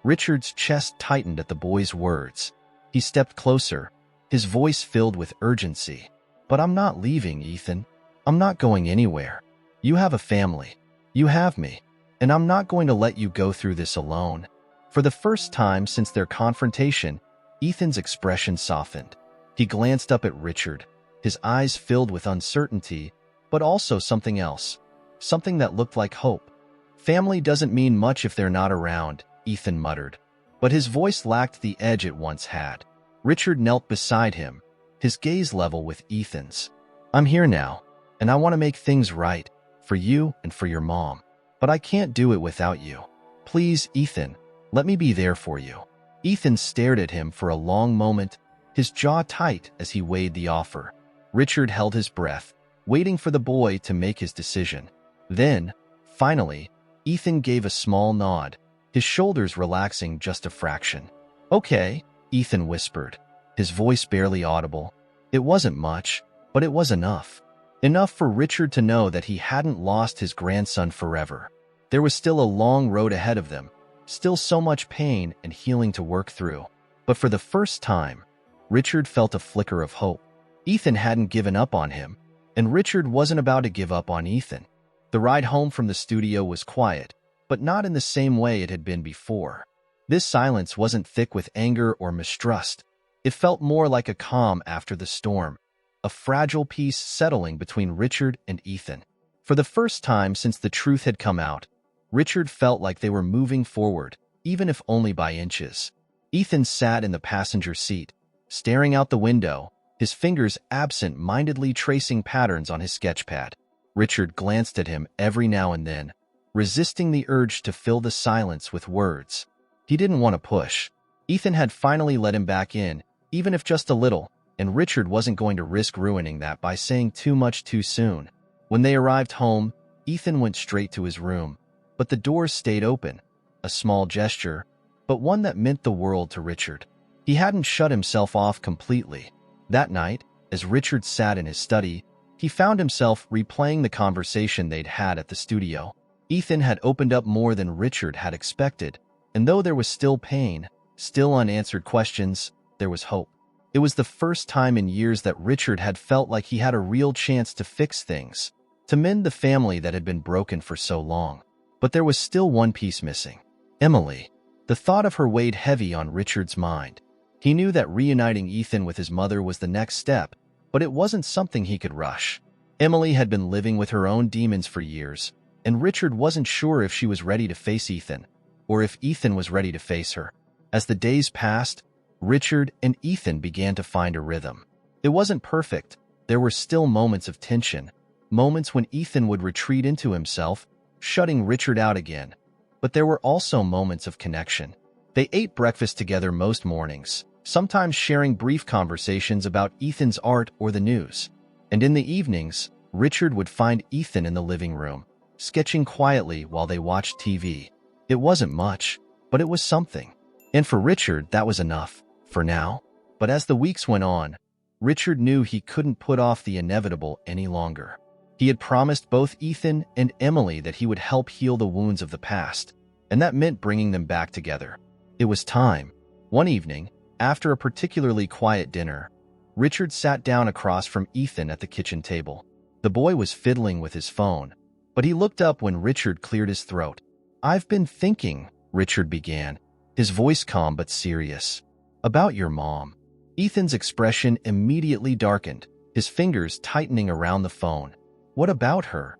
Richard's chest tightened at the boy's words. He stepped closer, his voice filled with urgency. "But I'm not leaving, Ethan. I'm not going anywhere. You have a family. You have me. And I'm not going to let you go through this alone." For the first time since their confrontation, Ethan's expression softened. He glanced up at Richard, his eyes filled with uncertainty, but also something else, something that looked like hope. "Family doesn't mean much if they're not around," Ethan muttered. But his voice lacked the edge it once had. Richard knelt beside him, his gaze level with Ethan's. "I'm here now, and I want to make things right, for you and for your mom. But I can't do it without you. Please, Ethan, let me be there for you." Ethan stared at him for a long moment, his jaw tight as he weighed the offer. Richard held his breath, waiting for the boy to make his decision. Then, finally, Ethan gave a small nod, his shoulders relaxing just a fraction. "Okay," Ethan whispered, his voice barely audible. It wasn't much, but it was enough. Enough for Richard to know that he hadn't lost his grandson forever. There was still a long road ahead of them, still so much pain and healing to work through. But for the first time, Richard felt a flicker of hope. Ethan hadn't given up on him, and Richard wasn't about to give up on Ethan. The ride home from the studio was quiet, but not in the same way it had been before. This silence wasn't thick with anger or mistrust. It felt more like a calm after the storm, a fragile peace settling between Richard and Ethan. For the first time since the truth had come out, Richard felt like they were moving forward, even if only by inches. Ethan sat in the passenger seat, staring out the window, his fingers absent-mindedly tracing patterns on his sketchpad. Richard glanced at him every now and then, resisting the urge to fill the silence with words. He didn't want to push. Ethan had finally let him back in, even if just a little, and Richard wasn't going to risk ruining that by saying too much too soon. When they arrived home, Ethan went straight to his room, but the doors stayed open, a small gesture, but one that meant the world to Richard. He hadn't shut himself off completely. That night, as Richard sat in his study, he found himself replaying the conversation they'd had at the studio. Ethan had opened up more than Richard had expected, and though there was still pain, still unanswered questions, there was hope. It was the first time in years that Richard had felt like he had a real chance to fix things, to mend the family that had been broken for so long. But there was still one piece missing. Emily. The thought of her weighed heavy on Richard's mind. He knew that reuniting Ethan with his mother was the next step, but it wasn't something he could rush. Emily had been living with her own demons for years, and Richard wasn't sure if she was ready to face Ethan, or if Ethan was ready to face her. As the days passed, Richard and Ethan began to find a rhythm. It wasn't perfect. There were still moments of tension, moments when Ethan would retreat into himself, shutting Richard out again. But there were also moments of connection. They ate breakfast together most mornings, sometimes sharing brief conversations about Ethan's art or the news. And in the evenings, Richard would find Ethan in the living room, sketching quietly while they watched TV. It wasn't much, but it was something. And for Richard, that was enough, for now. But as the weeks went on, Richard knew he couldn't put off the inevitable any longer. He had promised both Ethan and Emily that he would help heal the wounds of the past, and that meant bringing them back together. It was time. One evening, after a particularly quiet dinner, Richard sat down across from Ethan at the kitchen table. The boy was fiddling with his phone, but he looked up when Richard cleared his throat. "I've been thinking," Richard began, his voice calm but serious, "about your mom." Ethan's expression immediately darkened, his fingers tightening around the phone. "What about her?"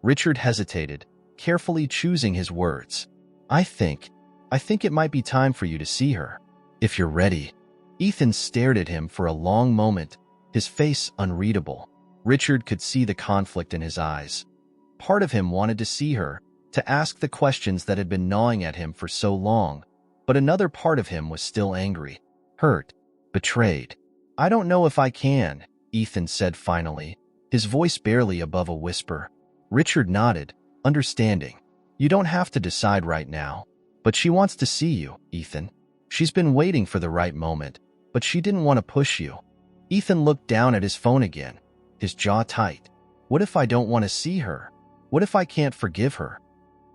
Richard hesitated, carefully choosing his words. I think it might be time for you to see her, if you're ready." Ethan stared at him for a long moment, his face unreadable. Richard could see the conflict in his eyes. Part of him wanted to see her, to ask the questions that had been gnawing at him for so long, but another part of him was still angry, hurt, betrayed. "I don't know if I can," Ethan said finally, his voice barely above a whisper. Richard nodded, understanding. "You don't have to decide right now, but she wants to see you, Ethan. She's been waiting for the right moment, but she didn't want to push you." Ethan looked down at his phone again, his jaw tight. "What if I don't want to see her? What if I can't forgive her?"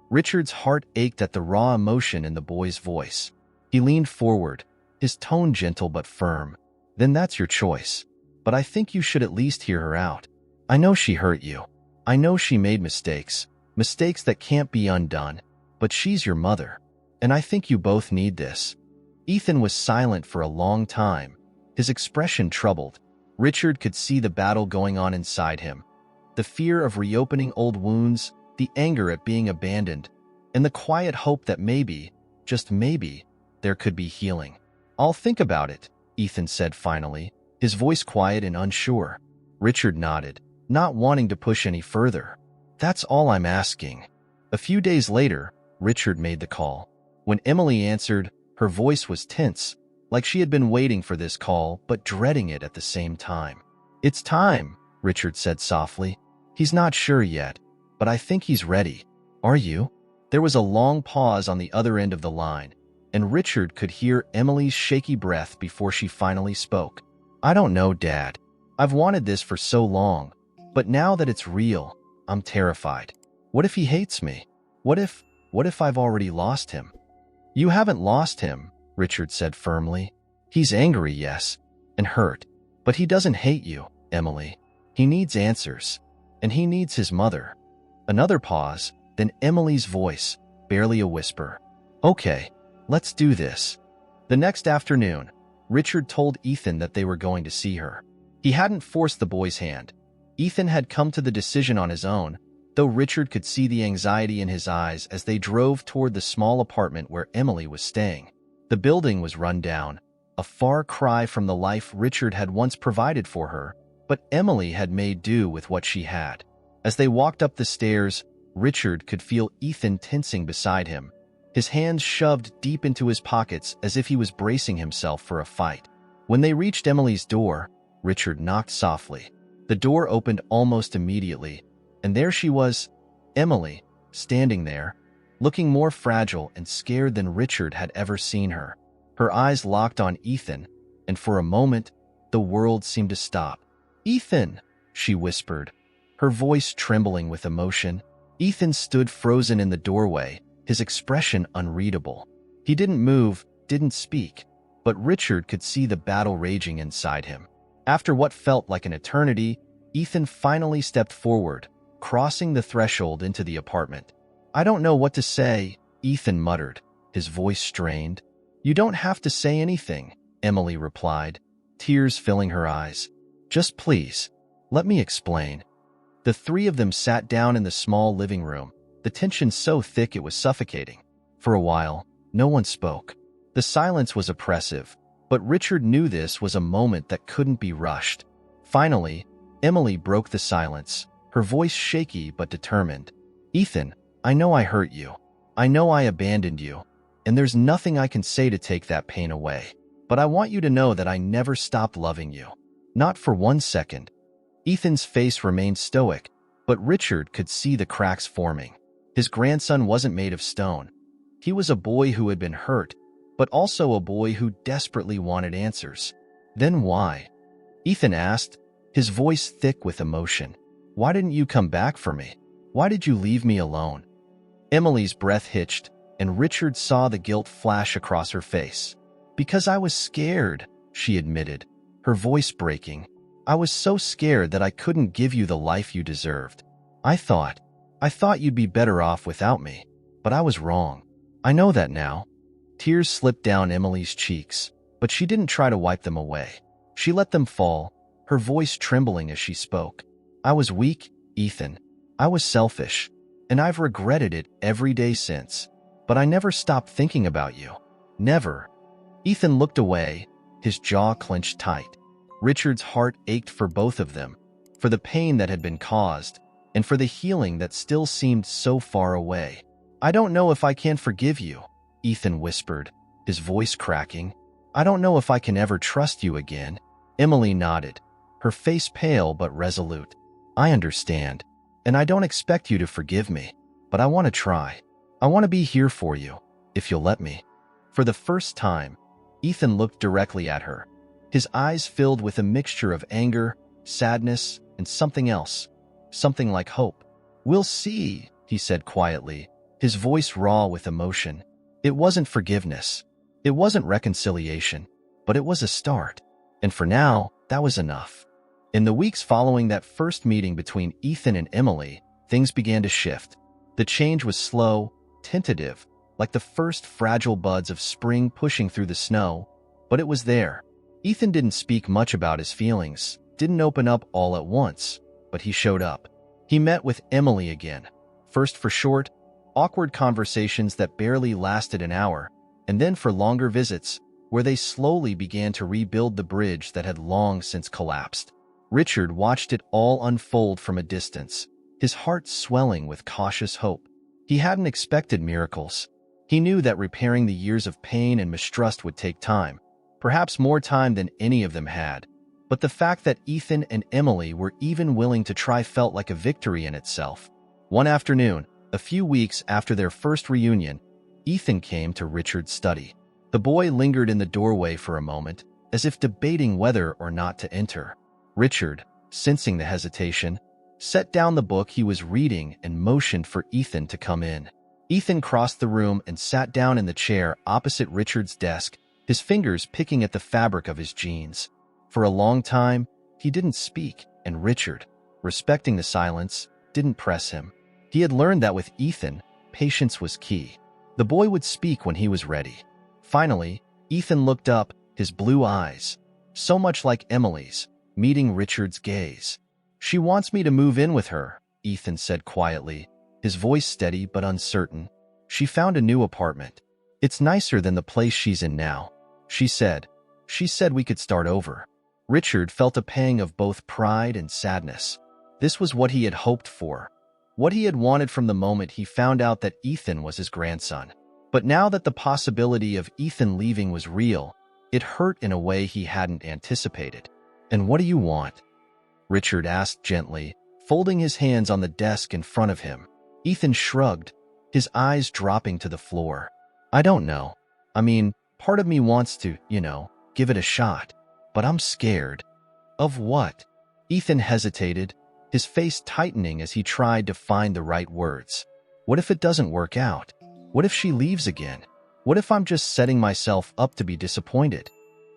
Richard's heart ached at the raw emotion in the boy's voice. He leaned forward, his tone gentle but firm. "Then that's your choice. But I think you should at least hear her out. I know she hurt you. I know she made mistakes that can't be undone, but she's your mother. And I think you both need this." Ethan was silent for a long time, his expression troubled. Richard could see the battle going on inside him. The fear of reopening old wounds, the anger at being abandoned, and the quiet hope that maybe, just maybe, there could be healing. "I'll think about it," Ethan said finally, his voice quiet and unsure. Richard nodded, not wanting to push any further. "That's all I'm asking." A few days later, Richard made the call. When Emily answered, her voice was tense, like she had been waiting for this call but dreading it at the same time. "It's time," Richard said softly. "He's not sure yet, but I think he's ready. Are you?" There was a long pause on the other end of the line, and Richard could hear Emily's shaky breath before she finally spoke. "I don't know, Dad. I've wanted this for so long, but now that it's real, I'm terrified. What if he hates me? What if I've already lost him?" "You haven't lost him," Richard said firmly. "He's angry, yes, and hurt, but he doesn't hate you, Emily. He needs answers, and he needs his mother." Another pause, then Emily's voice, barely a whisper. "Okay, let's do this." The next afternoon, Richard told Ethan that they were going to see her. He hadn't forced the boy's hand. Ethan had come to the decision on his own, though Richard could see the anxiety in his eyes as they drove toward the small apartment where Emily was staying. The building was run down, a far cry from the life Richard had once provided for her, but Emily had made do with what she had. As they walked up the stairs, Richard could feel Ethan tensing beside him, his hands shoved deep into his pockets as if he was bracing himself for a fight. When they reached Emily's door, Richard knocked softly. The door opened almost immediately, and there she was, Emily, standing there, looking more fragile and scared than Richard had ever seen her. Her eyes locked on Ethan, and for a moment, the world seemed to stop. "Ethan," she whispered, her voice trembling with emotion. Ethan stood frozen in the doorway, his expression unreadable. He didn't move, didn't speak. but Richard could see the battle raging inside him. After what felt like an eternity, Ethan finally stepped forward, crossing the threshold into the apartment. "I don't know what to say," Ethan muttered, his voice strained. "You don't have to say anything," Emily replied, tears filling her eyes. "Just please, let me explain." The three of them sat down in the small living room, the tension so thick it was suffocating. For a while, no one spoke. The silence was oppressive, but Richard knew this was a moment that couldn't be rushed. Finally, Emily broke the silence, her voice shaky but determined. "Ethan, I know I hurt you. I know I abandoned you, and there's nothing I can say to take that pain away. But I want you to know that I never stopped loving you. Not for 1 second." Ethan's face remained stoic, but Richard could see the cracks forming. His grandson wasn't made of stone. He was a boy who had been hurt, but also a boy who desperately wanted answers. "Then why?" Ethan asked, his voice thick with emotion. "Why didn't you come back for me? Why did you leave me alone?" Emily's breath hitched, and Richard saw the guilt flash across her face. "Because I was scared," she admitted, her voice breaking. "I was so scared that I couldn't give you the life you deserved. I thought you'd be better off without me, but I was wrong. I know that now." Tears slipped down Emily's cheeks, but she didn't try to wipe them away. She let them fall, her voice trembling as she spoke. "I was weak, Ethan. I was selfish, and I've regretted it every day since. But I never stopped thinking about you. Never." Ethan looked away, his jaw clenched tight. Richard's heart ached for both of them, for the pain that had been caused, and for the healing that still seemed so far away. "I don't know if I can forgive you," Ethan whispered, his voice cracking. "I don't know if I can ever trust you again." Emily nodded, her face pale but resolute. "I understand, and I don't expect you to forgive me, but I want to try. I want to be here for you, if you'll let me." For the first time, Ethan looked directly at her, his eyes filled with a mixture of anger, sadness, and something else, something like hope. "We'll see," he said quietly, his voice raw with emotion. It wasn't forgiveness. It wasn't reconciliation, but it was a start. And for now, that was enough. In the weeks following that first meeting between Ethan and Emily, things began to shift. The change was slow, tentative, like the first fragile buds of spring pushing through the snow, but it was there. Ethan didn't speak much about his feelings, didn't open up all at once, but he showed up. He met with Emily again, first for short, awkward conversations that barely lasted an hour, and then for longer visits, where they slowly began to rebuild the bridge that had long since collapsed. Richard watched it all unfold from a distance, his heart swelling with cautious hope. He hadn't expected miracles. He knew that repairing the years of pain and mistrust would take time, perhaps more time than any of them had. But the fact that Ethan and Emily were even willing to try felt like a victory in itself. One afternoon, a few weeks after their first reunion, Ethan came to Richard's study. The boy lingered in the doorway for a moment, as if debating whether or not to enter. Richard, sensing the hesitation, set down the book he was reading and motioned for Ethan to come in. Ethan crossed the room and sat down in the chair opposite Richard's desk, his fingers picking at the fabric of his jeans. For a long time, he didn't speak, and Richard, respecting the silence, didn't press him. He had learned that with Ethan, patience was key. The boy would speak when he was ready. Finally, Ethan looked up, his blue eyes, so much like Emily's, meeting Richard's gaze. "She wants me to move in with her," Ethan said quietly, his voice steady but uncertain. "She found a new apartment. It's nicer than the place she's in now. She said we could start over." Richard felt a pang of both pride and sadness. This was what he had hoped for, what he had wanted from the moment he found out that Ethan was his grandson. But now that the possibility of Ethan leaving was real, it hurt in a way he hadn't anticipated. "And what do you want?" Richard asked gently, folding his hands on the desk in front of him. Ethan shrugged, his eyes dropping to the floor. "I don't know. I mean, part of me wants to, give it a shot. But I'm scared." "Of what?" Ethan hesitated, his face tightening as he tried to find the right words. What if it doesn't work out? What if she leaves again? What if I'm just setting myself up to be disappointed?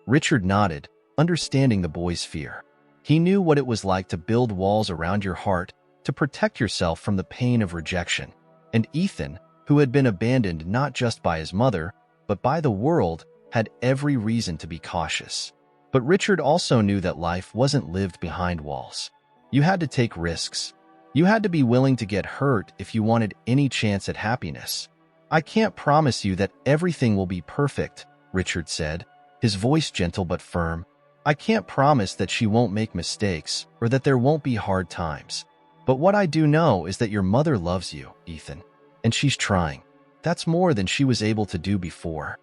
Richard nodded, understanding the boy's fear. He knew what it was like to build walls around your heart to protect yourself from the pain of rejection. And Ethan, who had been abandoned not just by his mother, but by the world, had every reason to be cautious. But Richard also knew that life wasn't lived behind walls. You had to take risks. You had to be willing to get hurt if you wanted any chance at happiness. I can't promise you that everything will be perfect, Richard said, his voice gentle but firm. I can't promise that she won't make mistakes or that there won't be hard times. But what I do know is that your mother loves you, Ethan, and she's trying. That's more than she was able to do before.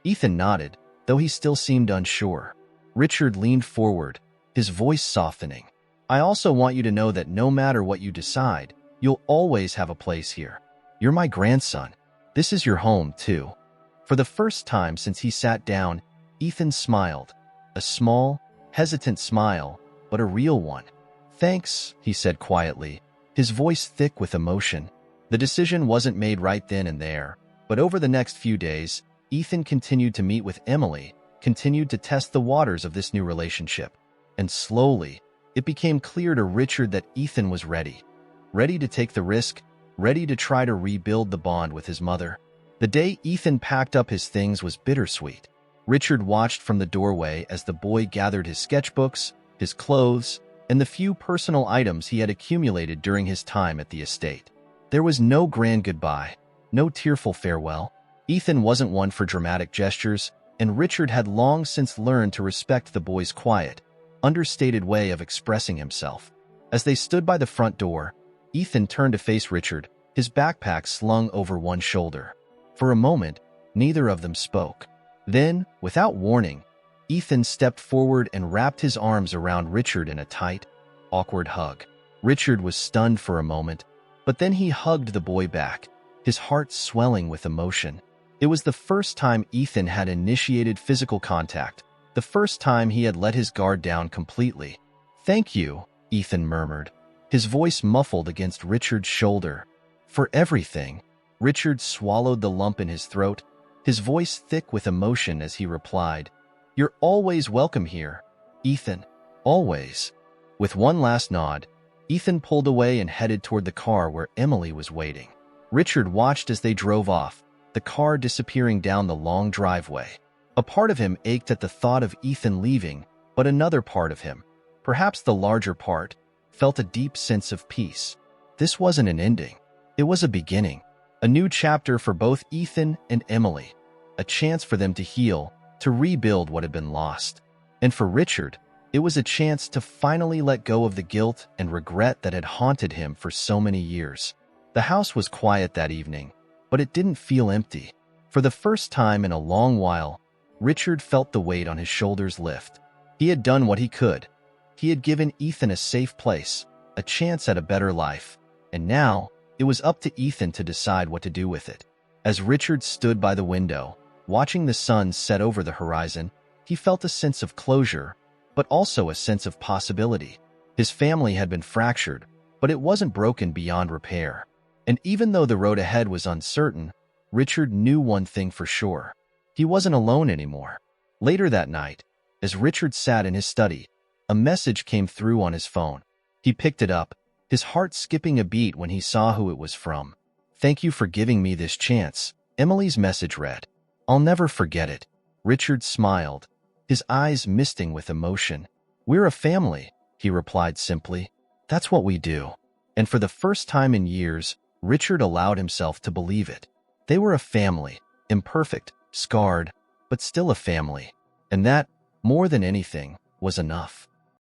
Ethan nodded, though he still seemed unsure. Richard leaned forward, his voice softening. I also want you to know that no matter what you decide, you'll always have a place here. You're my grandson. This is your home, too. For the first time since he sat down, Ethan smiled. A small, hesitant smile, but a real one. Thanks, he said quietly, his voice thick with emotion. The decision wasn't made right then and there, but over the next few days, Ethan continued to meet with Emily, continued to test the waters of this new relationship. And slowly, it became clear to Richard that Ethan was ready. Ready to take the risk, ready to try to rebuild the bond with his mother. The day Ethan packed up his things was bittersweet. Richard watched from the doorway as the boy gathered his sketchbooks, his clothes, and the few personal items he had accumulated during his time at the estate. There was no grand goodbye, no tearful farewell. Ethan wasn't one for dramatic gestures, and Richard had long since learned to respect the boy's quiet, understated way of expressing himself. As they stood by the front door, Ethan turned to face Richard, his backpack slung over one shoulder. For a moment, neither of them spoke. Then, without warning, Ethan stepped forward and wrapped his arms around Richard in a tight, awkward hug. Richard was stunned for a moment, but then he hugged the boy back, his heart swelling with emotion. It was the first time Ethan had initiated physical contact, the first time he had let his guard down completely. "Thank you," Ethan murmured, his voice muffled against Richard's shoulder. "For everything." Richard swallowed the lump in his throat, his voice thick with emotion as he replied, "You're always welcome here, Ethan, always." With one last nod, Ethan pulled away and headed toward the car where Emily was waiting. Richard watched as they drove off, the car disappearing down the long driveway. A part of him ached at the thought of Ethan leaving, but another part of him, perhaps the larger part, felt a deep sense of peace. This wasn't an ending. It was a beginning. A new chapter for both Ethan and Emily. A chance for them to heal, to rebuild what had been lost. And for Richard, it was a chance to finally let go of the guilt and regret that had haunted him for so many years. The house was quiet that evening, but it didn't feel empty. For the first time in a long while, Richard felt the weight on his shoulders lift. He had done what he could. He had given Ethan a safe place, a chance at a better life. And now, it was up to Ethan to decide what to do with it. As Richard stood by the window, watching the sun set over the horizon, he felt a sense of closure, but also a sense of possibility. His family had been fractured, but it wasn't broken beyond repair. And even though the road ahead was uncertain, Richard knew one thing for sure. He wasn't alone anymore. Later that night, as Richard sat in his study, a message came through on his phone. He picked it up, his heart skipping a beat when he saw who it was from. "Thank you for giving me this chance," Emily's message read. "I'll never forget it." Richard smiled, his eyes misting with emotion. "We're a family," he replied simply. "That's what we do." And for the first time in years, Richard allowed himself to believe it. They were a family, imperfect, scarred, but still a family. And that, more than anything, was enough.